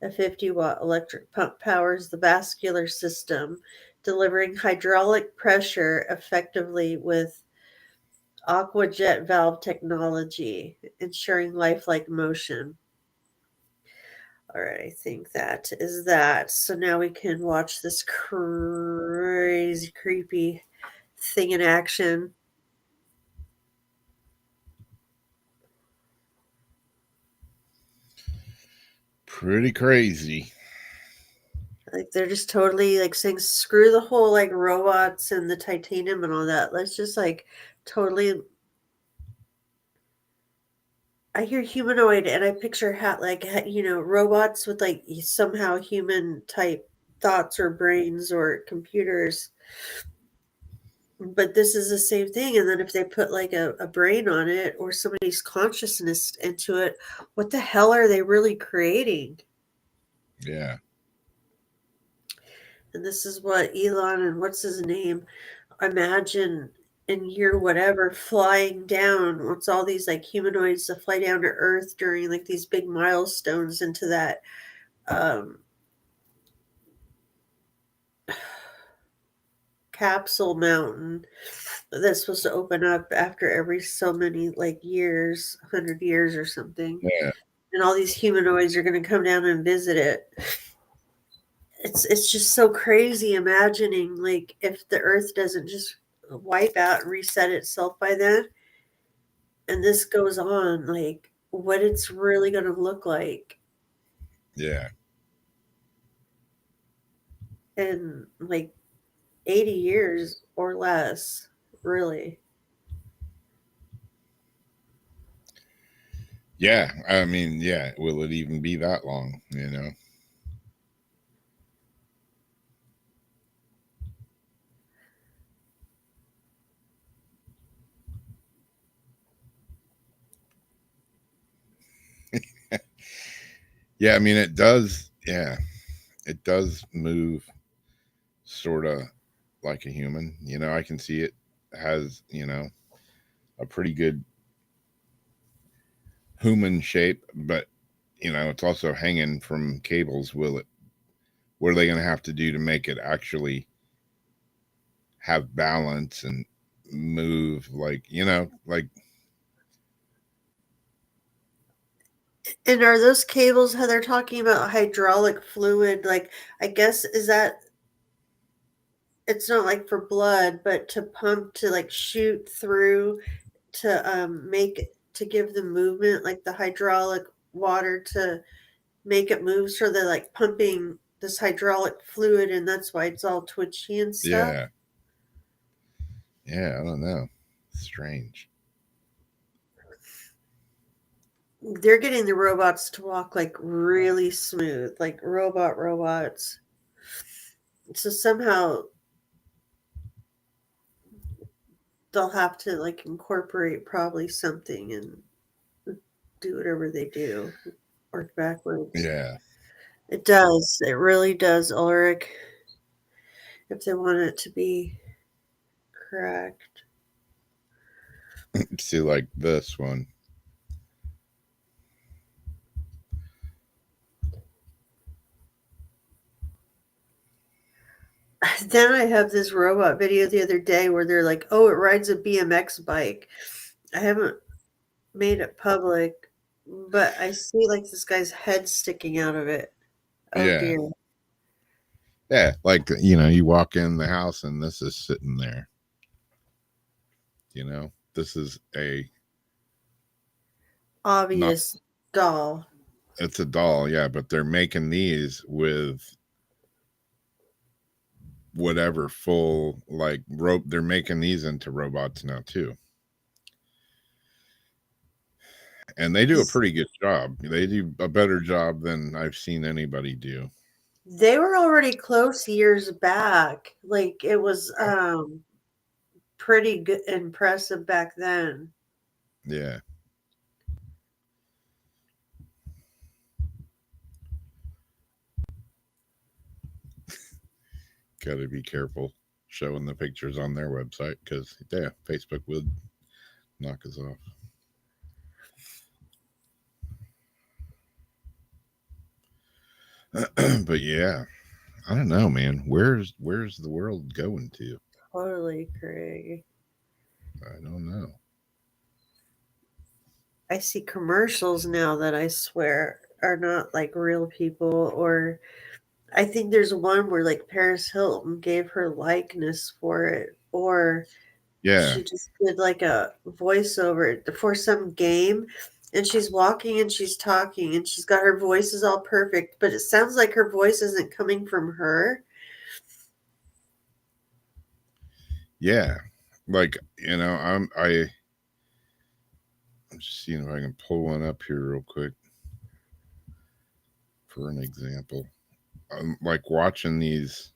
A 50-watt electric pump powers the vascular system, delivering hydraulic pressure effectively with aquajet valve technology, ensuring lifelike motion. All right, I think that is that. So now we can watch this crazy, creepy thing in action. Pretty crazy. They're just totally saying screw the whole robots and the titanium and all that. Let's just totally. I hear humanoid and I picture robots with somehow human type thoughts or brains or computers. But this is the same thing. And then if they put a brain on it or somebody's consciousness into it, what the hell are they really creating? Yeah. And this is what Elon and what's his name imagine in year whatever flying down. What's all these humanoids to fly down to Earth during these big milestones into that capsule mountain that's supposed to open up after every so many years, 100 years or something. Yeah. And all these humanoids are going to come down and visit it. It's just so crazy imagining if the Earth doesn't just wipe out and reset itself by then, and this goes on, what it's really going to look like. Yeah. In 80 years, or less, really. Yeah, I mean, yeah. Will it even be that long? You know. Yeah, I mean, it does. Yeah, it does move sort of like a human. You know, I can see it has, you know, a pretty good human shape, but you know, it's also hanging from cables. What are they going to have to do to make it actually have balance and move, like, you know, like, And are those cables how they're talking about hydraulic fluid? Like, I guess, is that it's not like for blood, but to pump to like shoot through to make to give the movement, like the hydraulic water to make it move, so they're like pumping this hydraulic fluid, and that's why it's all twitchy and stuff. yeah, yeah, I don't know. Strange. They're getting the robots to walk like really smooth, like robots. So somehow they'll have to like incorporate probably something and do whatever they do. Work backwards. Yeah. It does. It really does, Ulrich. If they want it to be correct. See, like this one. Then I have this robot video the other day where they're like, "Oh, it rides a BMX bike." I haven't made it public, but I see like this guy's head sticking out of it. Oh Yeah. dear. Yeah, like, you know, you walk in the house and this is sitting there. You know, this is a Obvious doll. it's a doll, yeah, but they're making these with whatever full like rope. They're making these into robots now too. And they do a pretty good job. They do a better job than I've seen anybody do. They were already close years back. Like it was pretty good, impressive back then. Yeah. Got to be careful showing the pictures on their website because, yeah, Facebook would knock us off. But yeah, I don't know, man. Where's the world going to? Totally, Craig. I don't know. I see commercials now that I swear are not like real people, or I think there's one where like Paris Hilton gave her likeness for it, or Yeah, she just did like a voiceover for some game, and she's walking and she's talking and she's got her voices all perfect, but it sounds like her voice isn't coming from her. yeah. Like, you know, I'm just seeing if I can pull one up here real quick for an example. I'm like watching these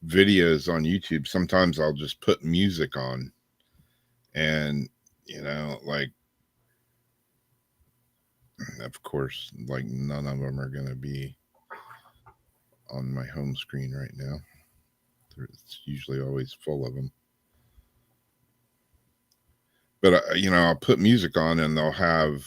videos on YouTube. Sometimes I'll just put music on, and you know, like, of course, like none of them are going to be on my home screen right now. It's usually always full of them. But you know, I'll put music on, and they'll have,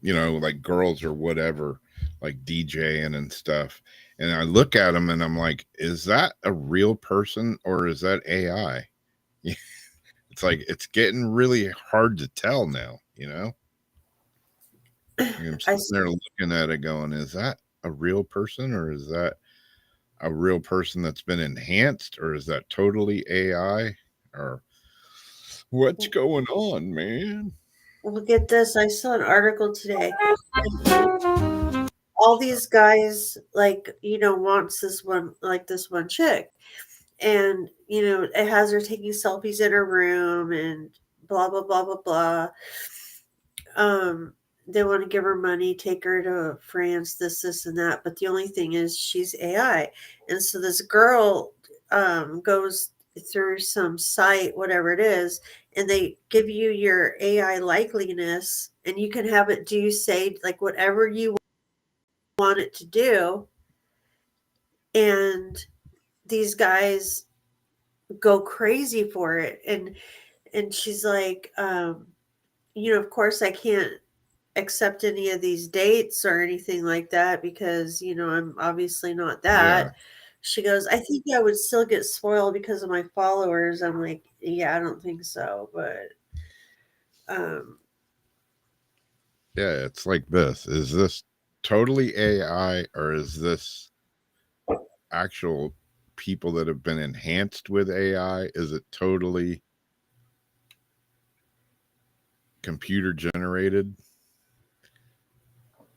you know, like girls or whatever, like DJing and stuff. And I look at them, and I'm like, is that a real person or is that AI? It's like it's getting really hard to tell now. You know, I'm I sitting there looking at it, going, is that a real person or is that a real person that's been enhanced, or is that totally AI, or what's going on, man? look at this. I saw an article today. all these guys, like, wants this one chick, and it has her taking selfies in her room and blah blah blah blah blah. They want to give her money, take her to France, this and that, but the only thing is she's AI. And so this girl goes through some site, whatever it is, and they give you your AI likeliness, and you can have it do, say, like, whatever you want it to do. And these guys go crazy for it. And she's like, of course I can't accept any of these dates or anything like that because I'm obviously not that. Yeah. She goes, I think I would still get spoiled because of my followers. I'm like, yeah, I don't think so, but Yeah, it's like this. Is this totally AI or is this actual people that have been enhanced with AI? Is it totally computer generated?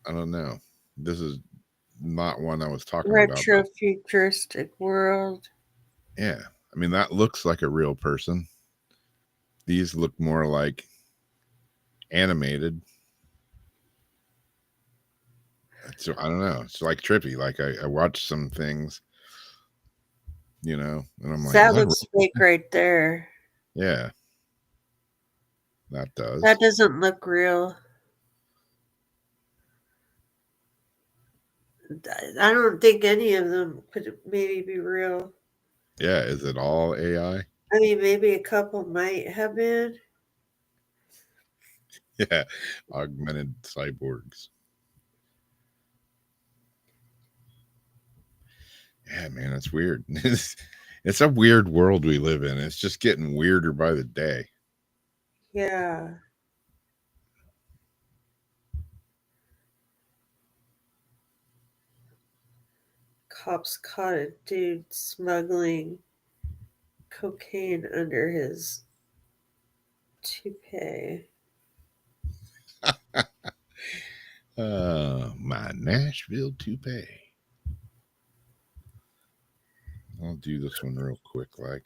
I don't know. This is not one I was talking about. retro futuristic world. Yeah. I mean, that looks like a real person. These look more like animated. So I don't know. It's like trippy. Like I watched some things, and I'm like, That looks fake right there. Yeah. That does. That doesn't look real. I don't think any of them could maybe be real. Yeah. Is it all AI? I mean, maybe a couple might have been. Yeah. Augmented cyborgs. Yeah, man, it's weird. It's a weird world we live in. It's just getting weirder by the day. Yeah. Cops caught a dude smuggling cocaine under his toupee. My Nashville toupee. I'll do this one real quick, like.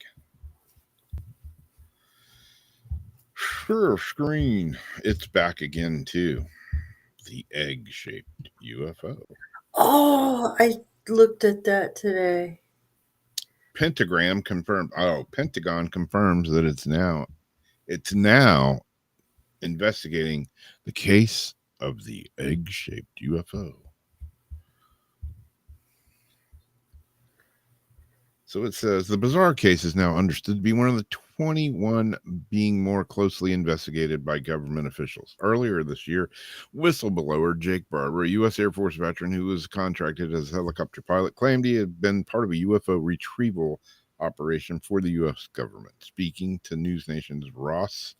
Sure, screen. It's back again, too. The egg-shaped UFO. Oh, I looked at that today. Pentagon confirms that it's now investigating the case of the egg-shaped UFO. So it says the bizarre case is now understood to be one of the 21 being more closely investigated by government officials. Earlier this year, whistleblower Jake Barber, a U.S. Air Force veteran who was contracted as a helicopter pilot, claimed he had been part of a UFO retrieval operation for the U.S. government. Speaking to News Nation's Ross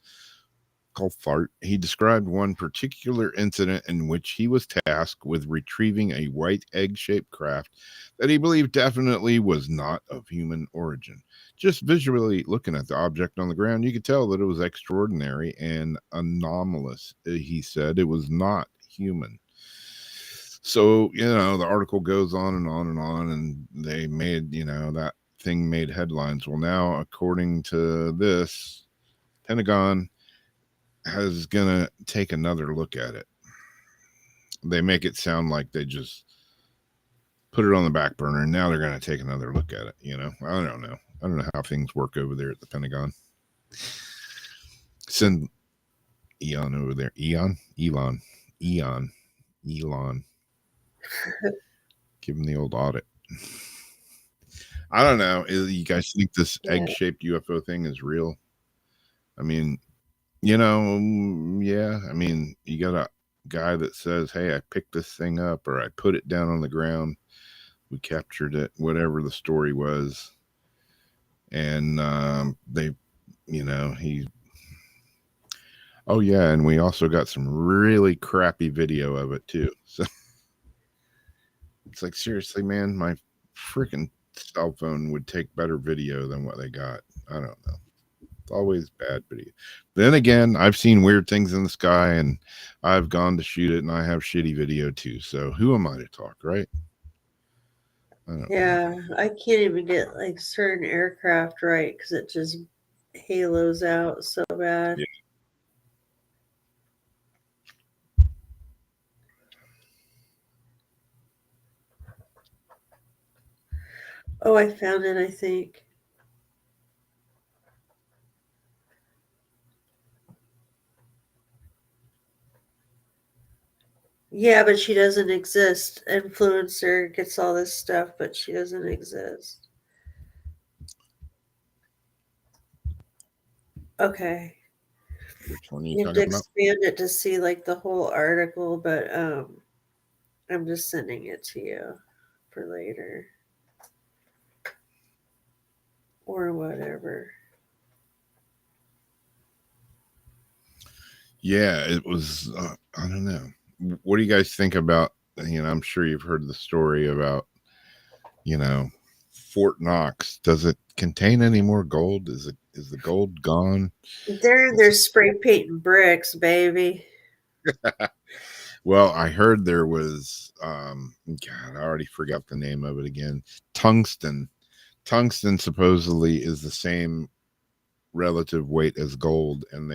Coulthart, he described one particular incident in which he was tasked with retrieving a white egg-shaped craft that he believed definitely was not of human origin. Just visually looking at the object on the ground, you could tell that it was extraordinary and anomalous. He said it was not human. So, the article goes on and on and on, and they made, that thing made headlines. Well, now, according to this, Pentagon is gonna take another look at it. They make it sound like they just put it on the back burner and now they're gonna take another look at it. I don't know. I don't know how things work over there at the Pentagon. Send Elon over there. Elon. Give him the old audit. I don't know. You guys think this egg-shaped UFO thing is real? I mean, yeah. I mean, you got a guy that says, hey, I picked this thing up or I put it down on the ground. We captured it, whatever the story was. And oh, yeah. And we also got some really crappy video of it, too. So it's like, seriously, man, my freaking cell phone would take better video than what they got. I don't know. It's always bad video. Then again, I've seen weird things in the sky, and I've gone to shoot it, and I have shitty video too. So who am I to talk, right? I don't know. Yeah, I can't even get like certain aircraft right because it just halos out so bad. Yeah. Oh, I found it, I think. Yeah, but she doesn't exist. Influencer gets all this stuff, but she doesn't exist. Okay. Which one are you You have to talking about? expand it to see like the whole article, but I'm just sending it to you for later. Or whatever. Yeah, it was. I don't know. What do you guys think about? I'm sure you've heard the story about, Fort Knox. Does it contain any more gold? Is the gold gone? They're spray painting bricks, baby. Well, I heard there was. God, I already forgot the name of it again. Tungsten. Tungsten supposedly is the same relative weight as gold, and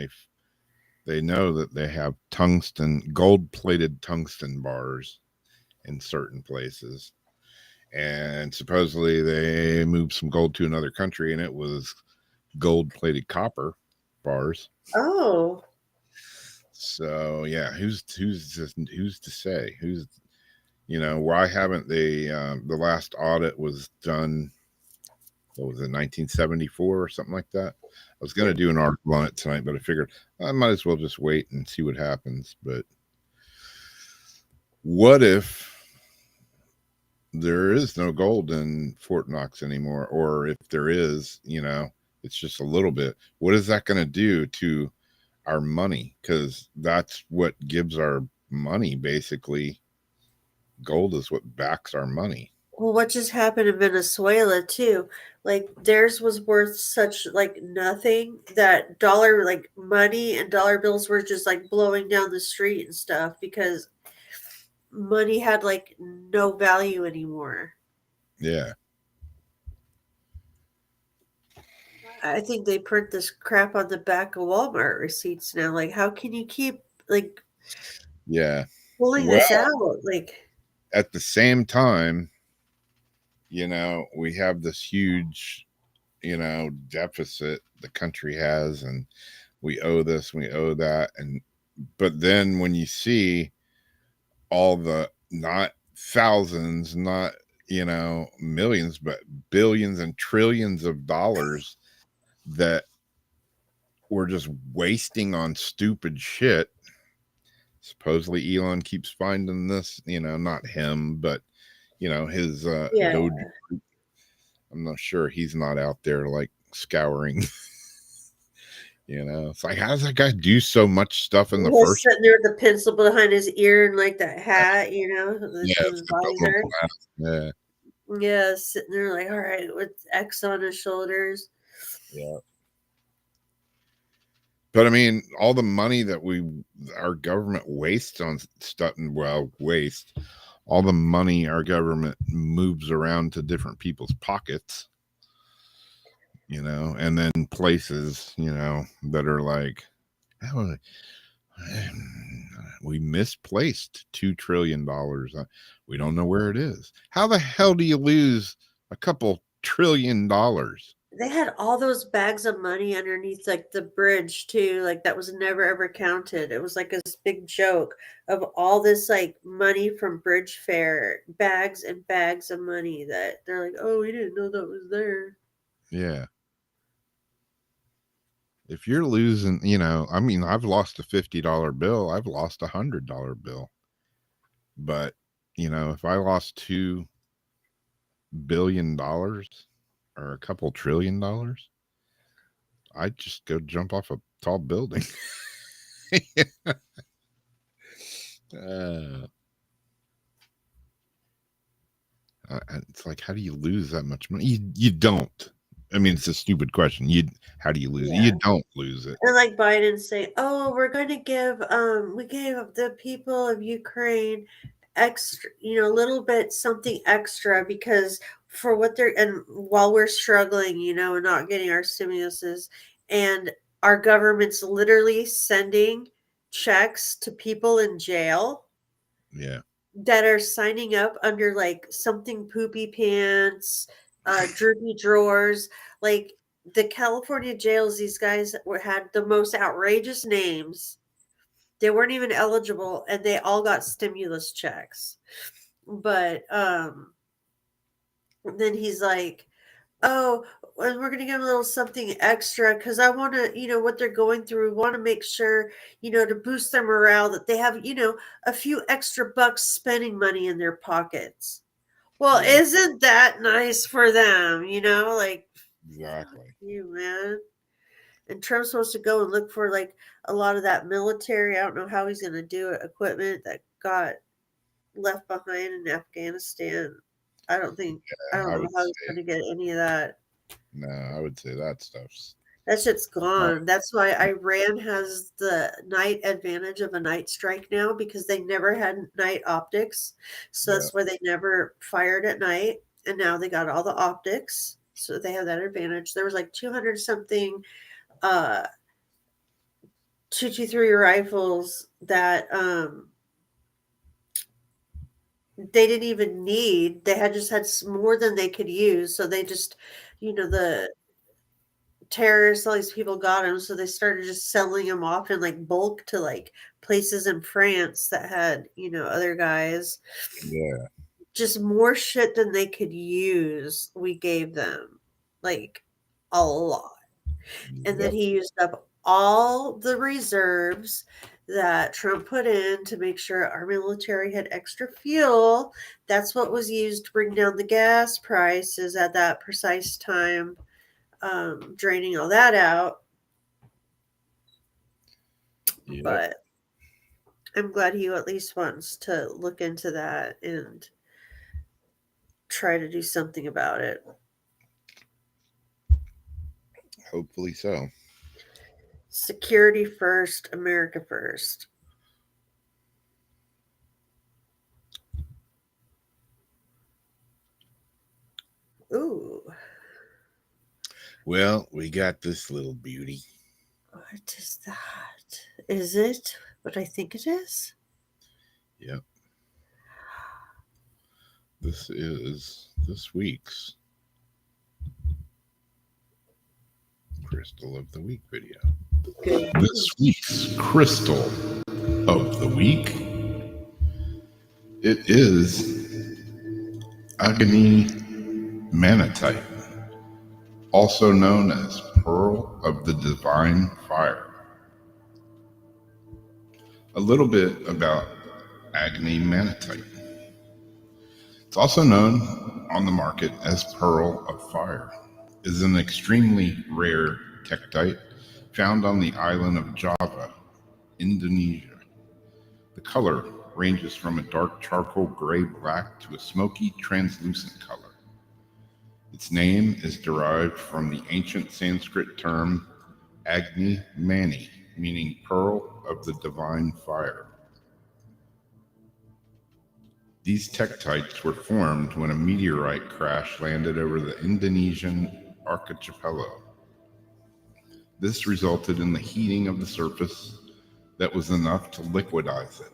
they know that they have gold-plated tungsten bars in certain places, and supposedly they moved some gold to another country, and it was gold-plated copper bars. Oh, So yeah, who's to say? Why haven't they? The last audit was done. What was it, 1974 or something like that? I was going to do an article on it tonight, but I figured I might as well just wait and see what happens. But what if there is no gold in Fort Knox anymore? Or if there is, it's just a little bit. What is that going to do to our money? Because that's what gives our money, basically. Gold is what backs our money. well, what just happened in Venezuela too? Like theirs was worth such like nothing that dollar like money and dollar bills were just like blowing down the street and stuff because money had like no value anymore. Yeah. I think they print this crap on the back of Walmart receipts now. Like, how can you keep like Yeah. pulling Well, this out? Like, at the same time, we have this huge, deficit the country has, and we owe this, we owe that. But then when you see all the, not thousands, not, millions, but billions and trillions of dollars that we're just wasting on stupid shit. Supposedly Elon keeps finding this, not him, but his yeah. Doge. I'm not sure he's not out there like scouring. It's like, how does that guy do so much stuff in the He was first? sitting there with the pencil behind his ear and like that hat, Yeah, his visor. yeah, Yeah, sitting there like, all right, with X on his shoulders. yeah. But I mean, all the money that our government wastes on stuff, all the money our government moves around to different people's pockets, and then places, that are like, oh, we misplaced $2 trillion. We don't know where it is. How the hell do you lose a couple $1 trillion? They had all those bags of money underneath like the bridge too. Like that was never ever counted. It was like this big joke of all this like money from bridge fare, bags and bags of money that they're like, oh, we didn't know that was there. Yeah. If you're losing, I mean, I've lost a $50 bill. I've lost a $100 bill. But, if I lost $2 billion or a couple $1 trillion, I'd just go jump off a tall building. It's like, how do you lose that much money? You don't. I mean, it's a stupid question. How do you lose it? Yeah. You don't lose it. And like Biden saying, "Oh, we're going to give we gave the people of Ukraine extra, a little bit something extra because for what they're and while we're struggling, and not getting our stimuluses and our government's literally sending checks to people in jail Yeah. that are signing up under like something poopy pants, droopy drawers, like the California jails. These guys had the most outrageous names. They weren't even eligible, and they all got stimulus checks. But then he's like, "Oh, and we're gonna give them a little something extra because I want to, what they're going through. We want to make sure, to boost their morale that they have, a few extra bucks spending money in their pockets." Well, Yeah. isn't that nice for them? Like, Exactly. you man. And Trump's supposed to go and look for like a lot of that military. I don't know how he's going to do it. Equipment that got left behind in Afghanistan. I don't I know would how he's say going to get any of that. no. I would say that stuff's That shit's not. gone. That's why Iran has the night advantage of a night strike now because they never had night optics. So Yeah. that's why they never fired at night. And now they got all the optics. So they have that advantage. There was like 200 something 223 rifles that they didn't even need. They had just had more than they could use. So they just, the terrorists, all these people got them, so they started just selling them off in like bulk to like places in France that had other guys. Yeah. Just more shit than they could use. We gave them like a lot, and then Yep. he used up all the reserves that Trump put in to make sure our military had extra fuel. That's what was used to bring down the gas prices at that precise time. Draining all that out. Yep. But I'm glad he at least wants to look into that and try to do something about it. Hopefully so. Security first, America first. Ooh. Well, we got this little beauty. What is that? Is it what I think it is? Yep. This is this week's Crystal of the Week video. Good. This week's Crystal of the Week. It is Agony Manatite, also known as Pearl of the Divine Fire. A little bit about Agony Manatite. It's also known on the market as Pearl of Fire. It is an extremely rare tektite found on the island of Java, Indonesia. The color ranges from a dark charcoal gray-black to a smoky translucent color. Its name is derived from the ancient Sanskrit term Agni Mani, meaning pearl of the divine fire. These tektites were formed when a meteorite crash landed over the Indonesian archipelago. This resulted in the heating of the surface that was enough to liquidize it,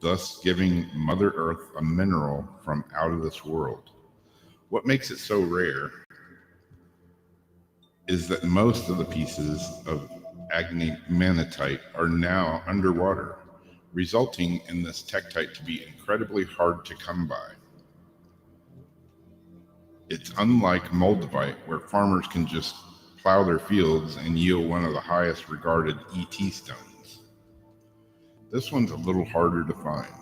thus giving Mother Earth a mineral from out of this world. What makes it so rare is that most of the pieces of Agni Manatite are now underwater, resulting in this tektite to be incredibly hard to come by. It's unlike Moldavite, where farmers can just plow their fields and yield one of the highest regarded ET stones. This one's a little harder to find.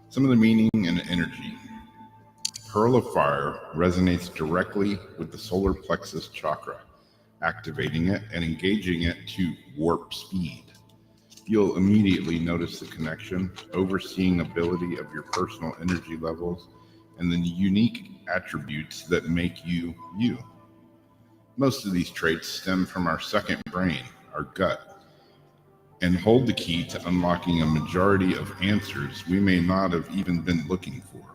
Some of the meaning and energy. Pearl of Fire resonates directly with the solar plexus chakra, activating it and engaging it to warp speed. You'll immediately notice the connection, overseeing ability of your personal energy levels, and the unique attributes that make you you. Most of these traits stem from our second brain, our gut, and hold the key to unlocking a majority of answers we may not have even been looking for.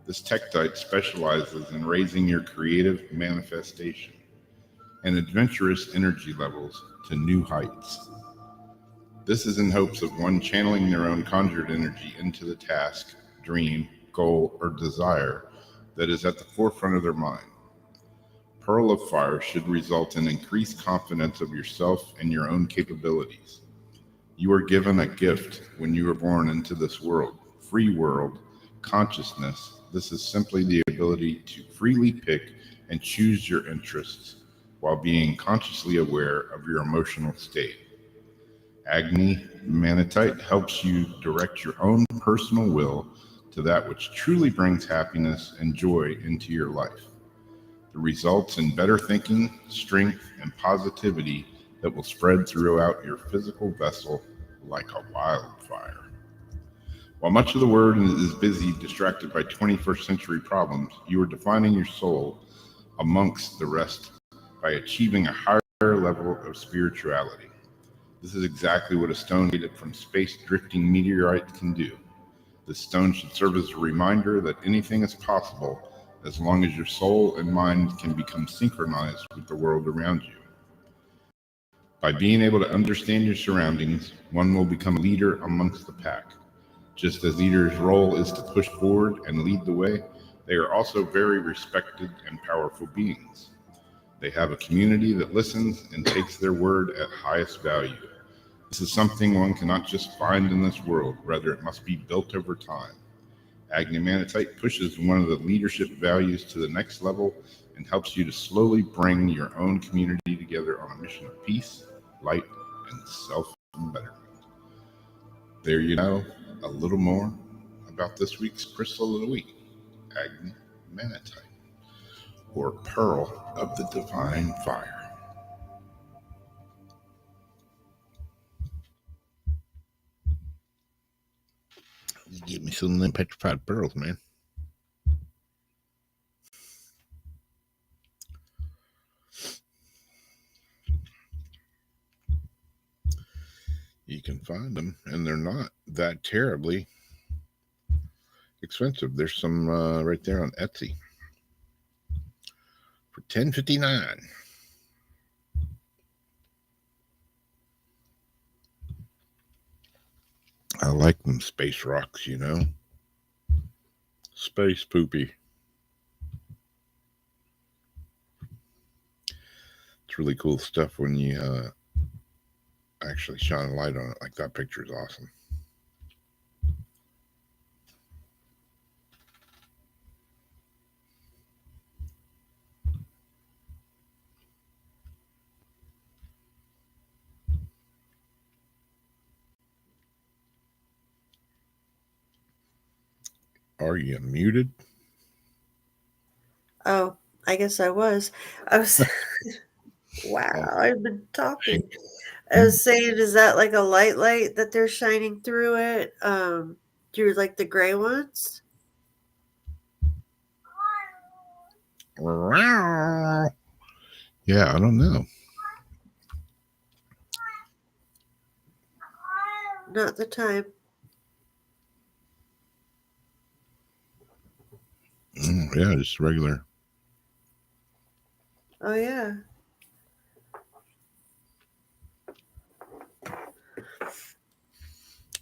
This tektite specializes in raising your creative manifestation and adventurous energy levels to new heights. This is in hopes of one channeling their own conjured energy into the task, dream, goal, or desire that is at the forefront of their mind. Pearl of Fire should result in increased confidence of yourself and your own capabilities. You are given a gift when you are born into this world, free world, consciousness. This is simply the ability to freely pick and choose your interests while being consciously aware of your emotional state. Agni Manatite helps you direct your own personal will to that which truly brings happiness and joy into your life. The results in better thinking, strength, and positivity that will spread throughout your physical vessel like a wildfire. While much of the world is busy distracted by 21st century problems, you are defining your soul amongst the rest by achieving a higher level of spirituality. This is exactly what a stone dated from space drifting meteorite can do. This stone should serve as a reminder that anything is possible as long as your soul and mind can become synchronized with the world around you. By being able to understand your surroundings, one will become a leader amongst the pack. Just as leaders' role is to push forward and lead the way, they are also very respected and powerful beings. They have a community that listens and takes their word at highest value. This is something one cannot just find in this world, rather it must be built over time. Agni Manatite pushes one of the leadership values to the next level and helps you to slowly bring your own community together on a mission of peace, light, and self-betterment. There you know a little more about this week's Crystal of the Week, Agni Manatite, or Pearl of the Divine Fire. You get me some of them petrified pearls, man. You can find them, and they're not that terribly expensive. There's some right there on Etsy for $10.59. I like them space rocks, you know. Space poopy. It's really cool stuff when you actually shine a light on it. Like that picture is awesome. Are you muted? Oh, I guess I was. I was. Wow, I've been talking. I was saying, is that like a light that they're shining through it? Through like the gray ones? Yeah, I don't know. Not the time. Yeah, just regular. Oh yeah.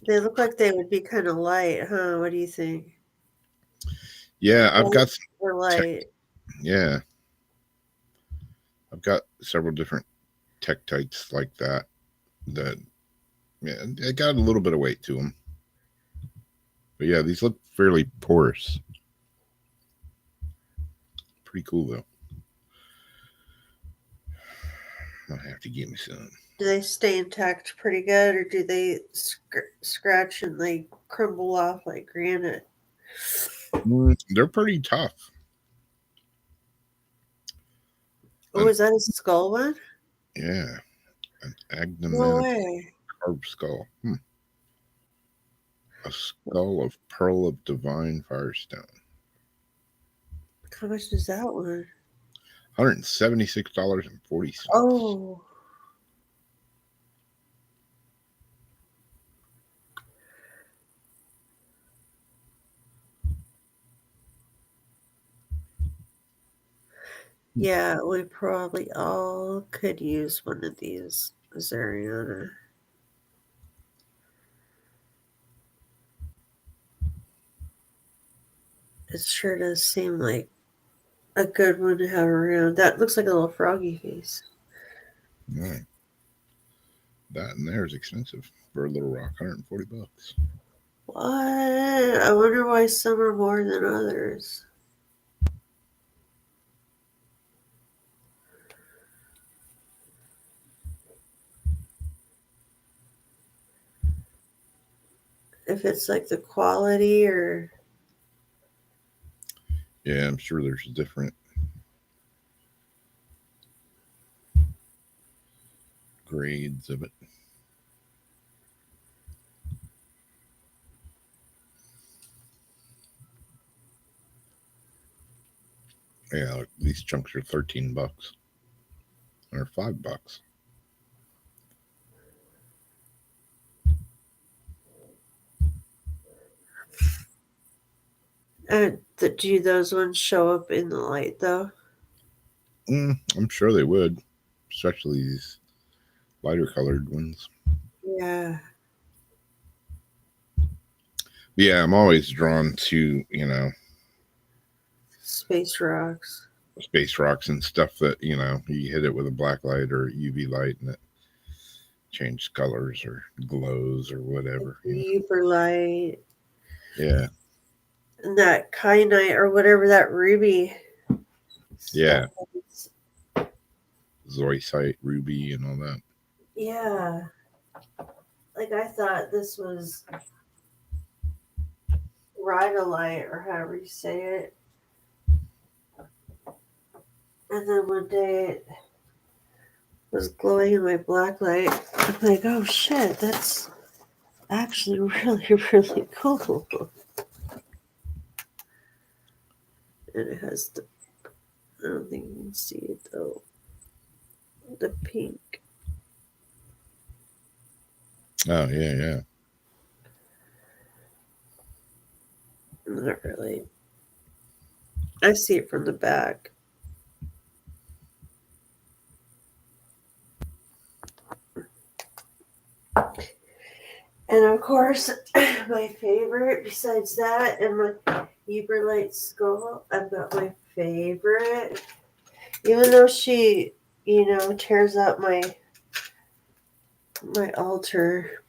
They look like they would be kind of light, huh? What do you think? Yeah, I've got some Or light. yeah. I've got several different tektites like that they got a little bit of weight to them. But yeah, these look fairly porous. Pretty cool though. Might have to get me some. Do they stay intact pretty good, or do they scratch and they crumble off like granite? They're pretty tough. Oh, is that a skull one? Yeah, an No Agni way. carved skull. A skull of pearl of divine firestone. How much is that one? $176.40. Oh. Yeah, we probably all could use one of these, Zariana. It sure does seem like a good one to have around. That looks like a little froggy face. Yeah. That and there is expensive for a little rock, $140. What? I wonder why some are more than others. If it's like the quality or Yeah, I'm sure there's different grades of it. Yeah, like these chunks are $13 or $5. do those ones show up in the light though? I'm sure they would, especially these lighter colored ones. Yeah. Yeah, I'm always drawn to, Space rocks. space rocks and stuff that, you hit it with a black light or UV light and it changes colors or glows or whatever. Super light. Yeah. And that kyanite or whatever that ruby. Yeah. stuff is. Zoisite, ruby, and all that. Yeah. Like I thought this was rhyolite or however you say it. And then one day it was glowing in my black light. I'm like, oh shit, that's actually really, really cool. And it has the, I don't think you can see it though, the pink. Oh, yeah. Not really. I see it from the back. And of course, my favorite besides that and my Uberlite skull, I've got my favorite. Even though she, tears up my altar,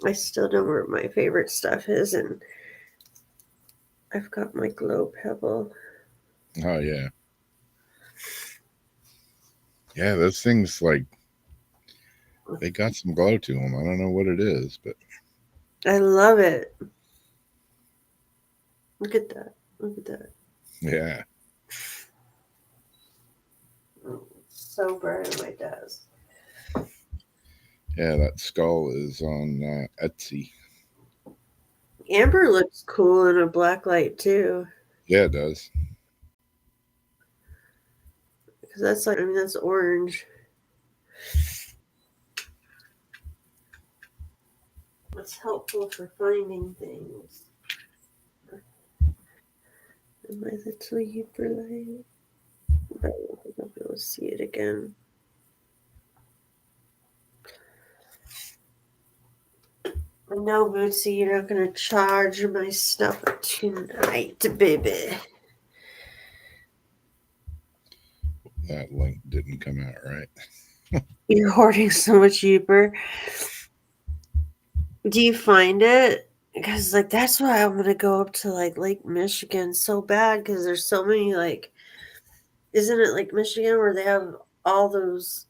I still know where my favorite stuff is, and I've got my glow pebble. Oh, yeah. Yeah, those things, like, they got some glow to them. I don't know what it is, but I love it. Look at that. Look at that. yeah. So bright on my desk. Yeah, that skull is on Etsy. Amber looks cool in a black light too. Yeah, it does. Because that's that's orange. It's helpful for finding things. And my little Uberlite. But I don't think I'll be able to see it again. No, Bootsy, you're not going to charge my stuff tonight, baby. That link didn't come out right. You're hoarding so much Uber. Do you find it? Because, that's why I'm going to go up to, Lake Michigan so bad because there's so many, isn't it Lake Michigan where they have all those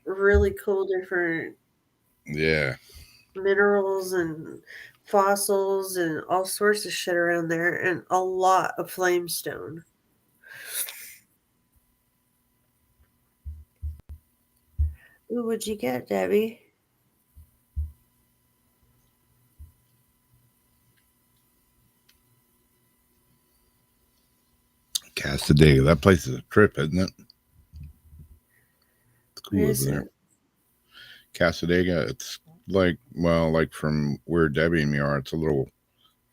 really cool different Yeah. minerals and fossils and all sorts of shit around there and a lot of flamestone. Ooh, what'd you get, Debbie? Casadega. That place is a trip, isn't it? cool Where over is there. it? Casadega, it's like, well, like from where Debbie and me are, it's a little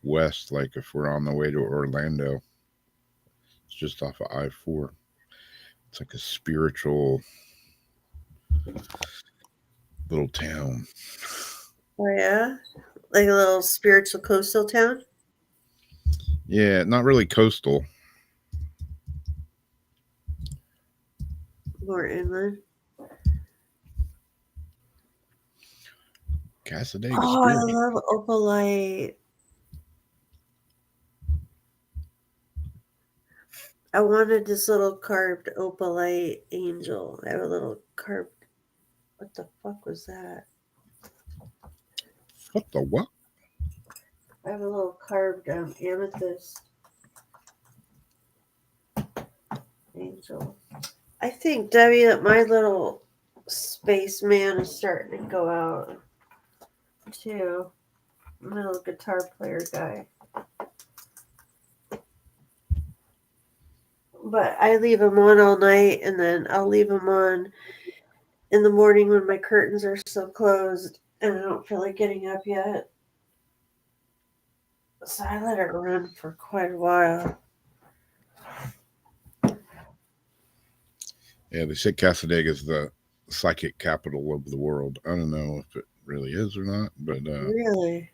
west, like if we're on the way to Orlando. It's just off of I-4. It's like a spiritual little town. Oh yeah, like a little spiritual coastal town. Yeah, not really coastal. More inland. Casadega Oh, I Spirit. love opalite. I wanted this little carved opalite angel. I have a little carved. What the fuck was that? What the what? I have a little carved amethyst angel. I think, Debbie, that my little spaceman is starting to go out too. My little guitar player guy. But I leave him on all night, and then I'll leave him on in the morning when my curtains are still closed and I don't feel like getting up yet. So I let it run for quite a while. Yeah, they say Casadega is the psychic capital of the world. I don't know if it really is or not, but Really?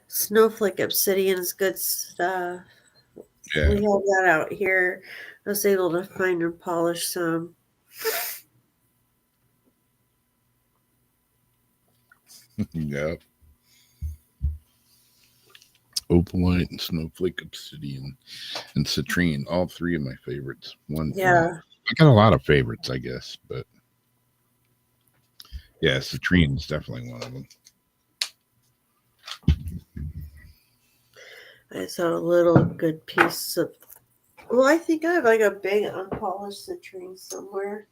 Snowflake obsidian is good stuff. yeah. We have that out here. I was able to find and polish some. Yep. Opalite and snowflake obsidian and citrine, all three of my favorites. Yeah. I got a lot of favorites, I guess, but yeah, citrine is definitely one of them. I saw a little good piece of. Well, I think I have like a big unpolished citrine somewhere.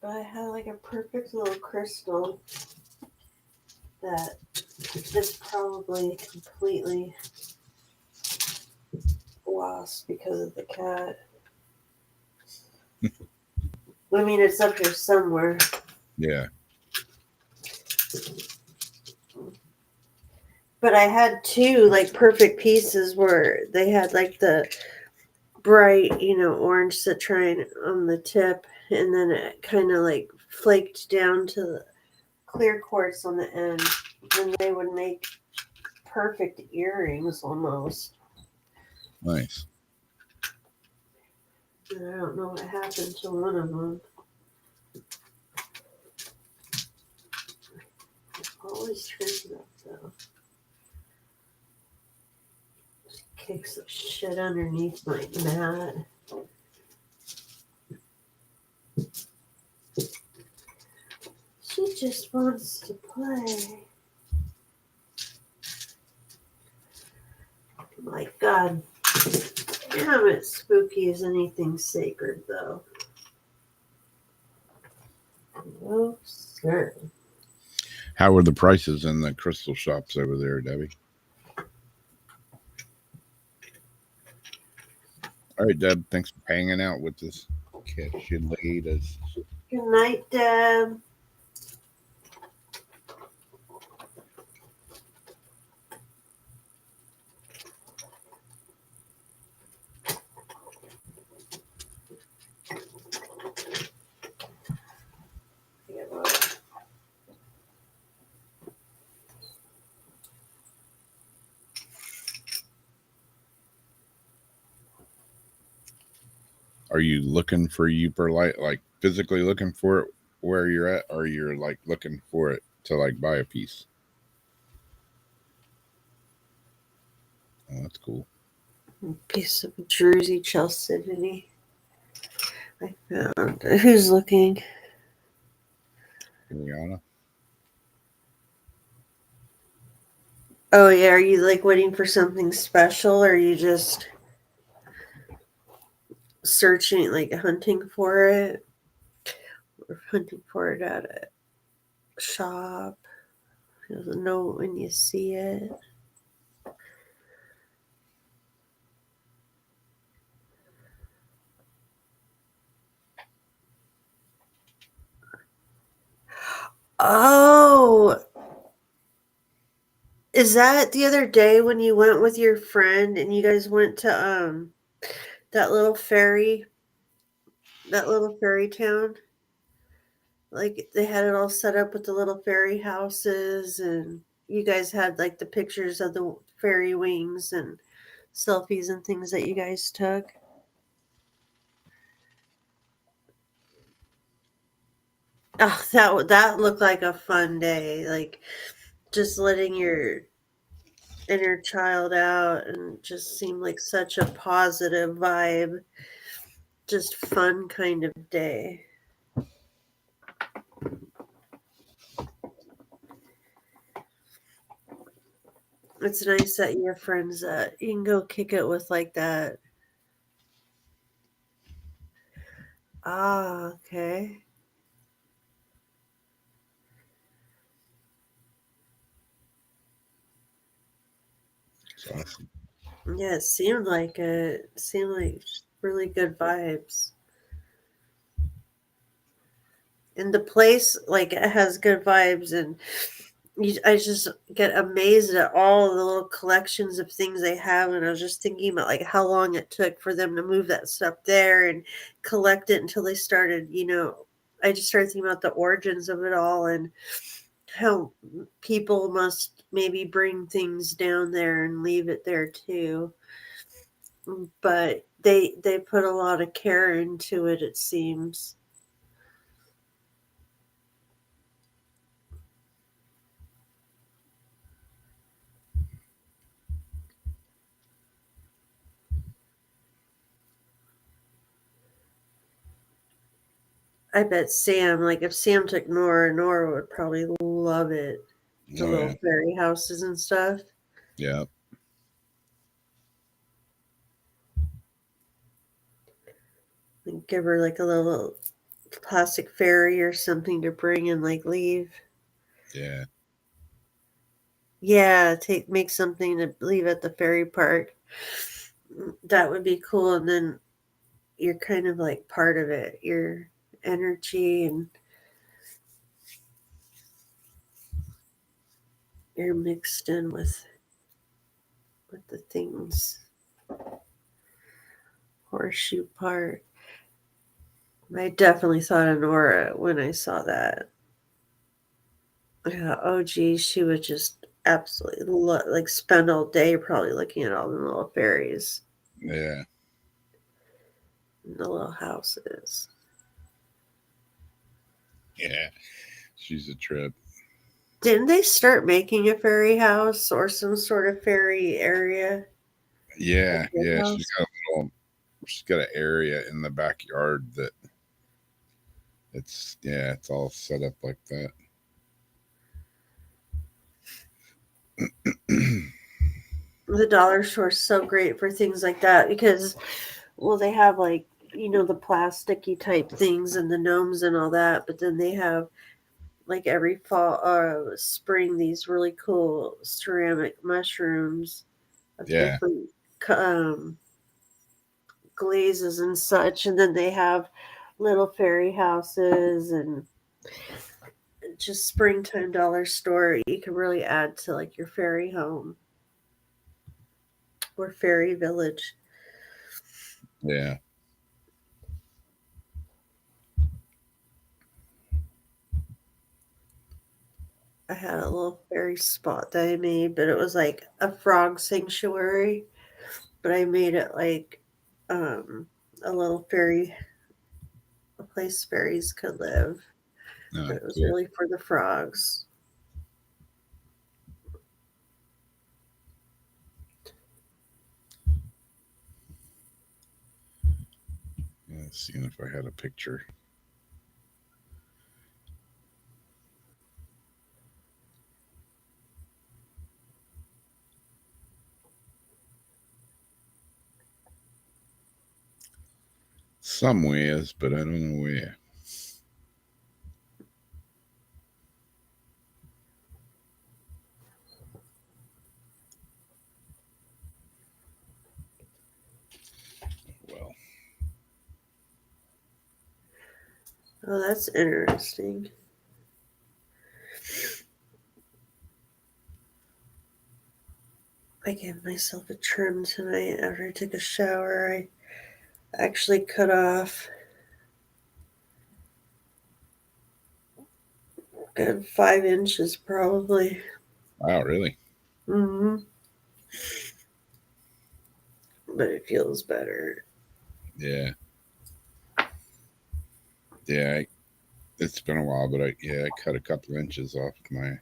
But I had like a perfect little crystal that is probably completely lost because of the cat. I mean, it's up here somewhere. Yeah. But I had two like perfect pieces where they had like the bright, orange citrine on the tip, and then it kind of like flaked down to the clear quartz on the end, and they would make perfect earrings almost. Nice. And I don't know what happened to one of them. It always turns up though. Just kicks the shit underneath my mat. She just wants to play. My God. Damn it, spooky as anything sacred, though. No, sir. How are the prices in the crystal shops over there, Debbie? All right, Deb. Thanks for hanging out with us. Catch you later. Good night, Deb. Are you looking for Uperlite, like physically looking for it where you're at, or you're like looking for it to like buy a piece? Oh, that's cool. Piece of Jersey Chalcedony. I found. Who's looking? Juliana? Oh, yeah. Are you like waiting for something special, or are you just searching, like hunting for it? We're hunting for it at a shop. He doesn't know when you see it. Oh, is that the other day when you went with your friend and you guys went to that little ferry town? Like they had it all set up with the little fairy houses, and you guys had like the pictures of the fairy wings and selfies and things that you guys took. Oh, that looked like a fun day. Like just letting your inner child out, and just seemed like such a positive vibe. Just fun kind of day. It's nice that you have friends that you can go kick it with like that. Ah, okay. It's awesome. Yeah, it seemed like it. It seemed like really good vibes. And the place, like, it has good vibes, and I just get amazed at all the little collections of things they have. And I was just thinking about like how long it took for them to move that stuff there and collect it until they started. I just started thinking about the origins of it all and how people must maybe bring things down there and leave it there too. But they put a lot of care into it. It seems. I bet Sam, like if Sam took Nora would probably love it. The Oh little yeah, fairy houses and stuff. yeah, And give her like a little plastic fairy or something to bring and like leave. yeah. Yeah, make something to leave at the ferry park. That would be cool. And then you're kind of like part of it. Your energy, and you're mixed in with the things. Horseshoe Park. I definitely thought of Nora when I saw that. Yeah, oh geez, she would just absolutely like spend all day probably looking at all the little fairies Yeah. and the little houses. Yeah. She's a trip. Didn't they start making a fairy house or some sort of fairy area? Yeah, Like yeah. house? She's got an area in the backyard that it's all set up like that. The dollar store's so great for things like that because, well, they have like, the plasticky type things and the gnomes and all that, but then they have like every fall spring these really cool ceramic mushrooms of Yeah, different um, glazes and such, and then they have little fairy houses and just springtime dollar store. You can really add to like your fairy home or fairy village. yeah, I had a little fairy spot that I made, but it was like a frog sanctuary, but I made it like um, a little fairy, a place fairies could live, but it was cool. really for the frogs. Yeah, seeing if I had a picture. Some ways, but I don't know where. Oh, that's interesting. I gave myself a trim tonight after I took a shower. I actually cut off good 5 inches probably. Wow, really? Hmm. But it feels better. Yeah. Yeah. It's been a while, but I cut a couple inches off my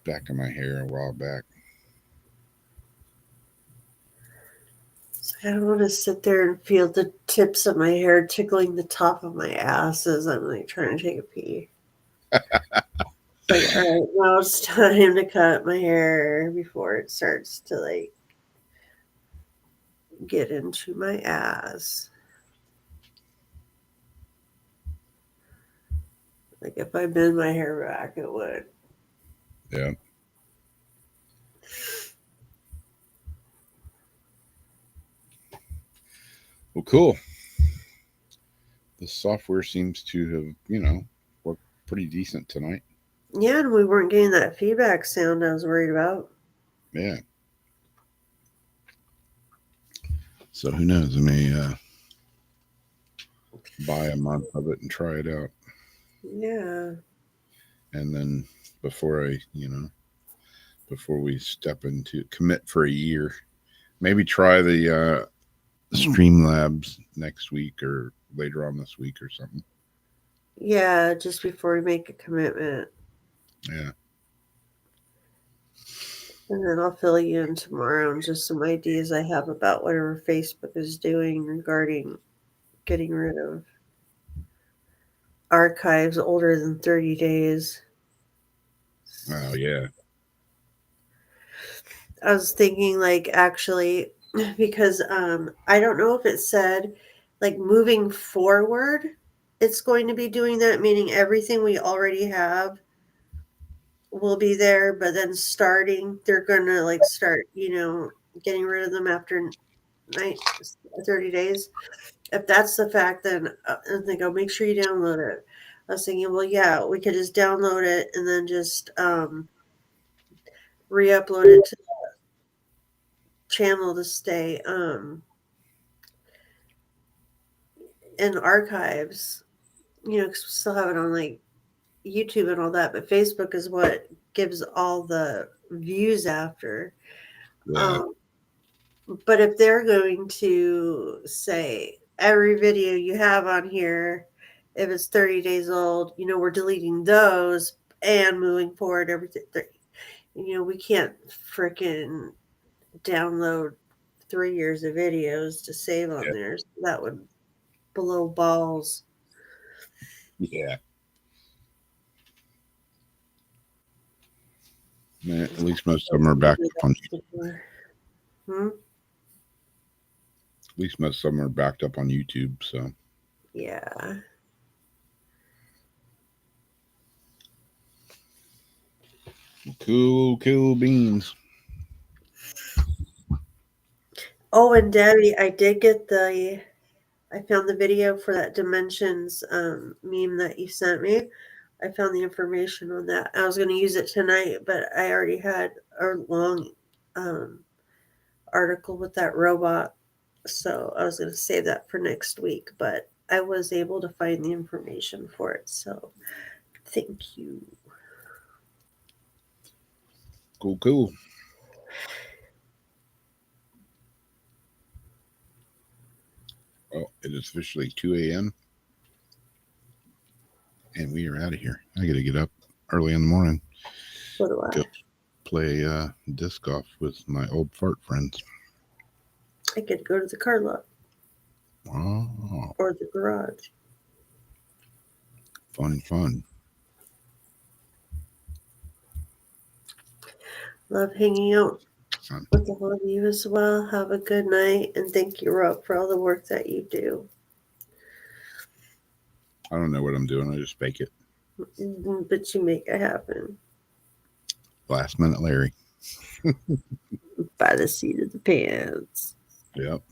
back of my hair a while back. So I don't want to sit there and feel the tips of my hair tickling the top of my ass as I'm like trying to take a pee. It's like, all right, now it's time to cut my hair before it starts to like get into my ass. Like if I bend my hair back, it would. Yeah. Well, cool. The software seems to have, worked pretty decent tonight. Yeah, and we weren't getting that feedback sound I was worried about. Yeah. So who knows? I may buy a month of it and try it out. Yeah. And then before we step into commit for a year, maybe try the Streamlabs next week or later on this week or something. Yeah, just before we make a commitment. Yeah. And then I'll fill you in tomorrow on just some ideas I have about whatever Facebook is doing regarding getting rid of archives older than 30 days. Oh yeah. I was thinking like actually because I don't know if it said like moving forward it's going to be doing that, meaning everything we already have will be there, but then starting they're gonna like start, getting rid of them after 30 days. If that's the fact, then I think I'll make sure you download it. I was thinking, well, yeah, we could just download it and then just re-upload it to the channel to stay in archives. 'Cause we still have it on like YouTube and all that, but Facebook is what gives all the views after. Yeah. But if they're going to say every video you have on here, if it's 30 days old, we're deleting those and moving forward everything. We can't freaking download 3 years of videos to save on Yeah. there. So that would blow balls. Yeah. Yeah, at least most of them are backed up on Hmm? At least most of them are backed up on YouTube. So Yeah. cool beans. Oh, and Debbie, I did get I found the video for that Dimensions meme that you sent me. I found the information on that. I was going to use it tonight, but I already had a long article with that robot. So I was going to save that for next week, but I was able to find the information for it. So thank you. Cool. Oh, it is officially 2 a.m. and we are out of here. I got to get up early in the morning. So do I. Go play disc golf with my old fart friends. I could go to the car lot Oh, or the garage. fun. Love hanging out with all of you as well. Have a good night, and thank you, Rob, for all the work that you do. I don't know what I'm doing. I just fake it. But you make it happen. Last minute Larry. By the seat of the pants. Yep.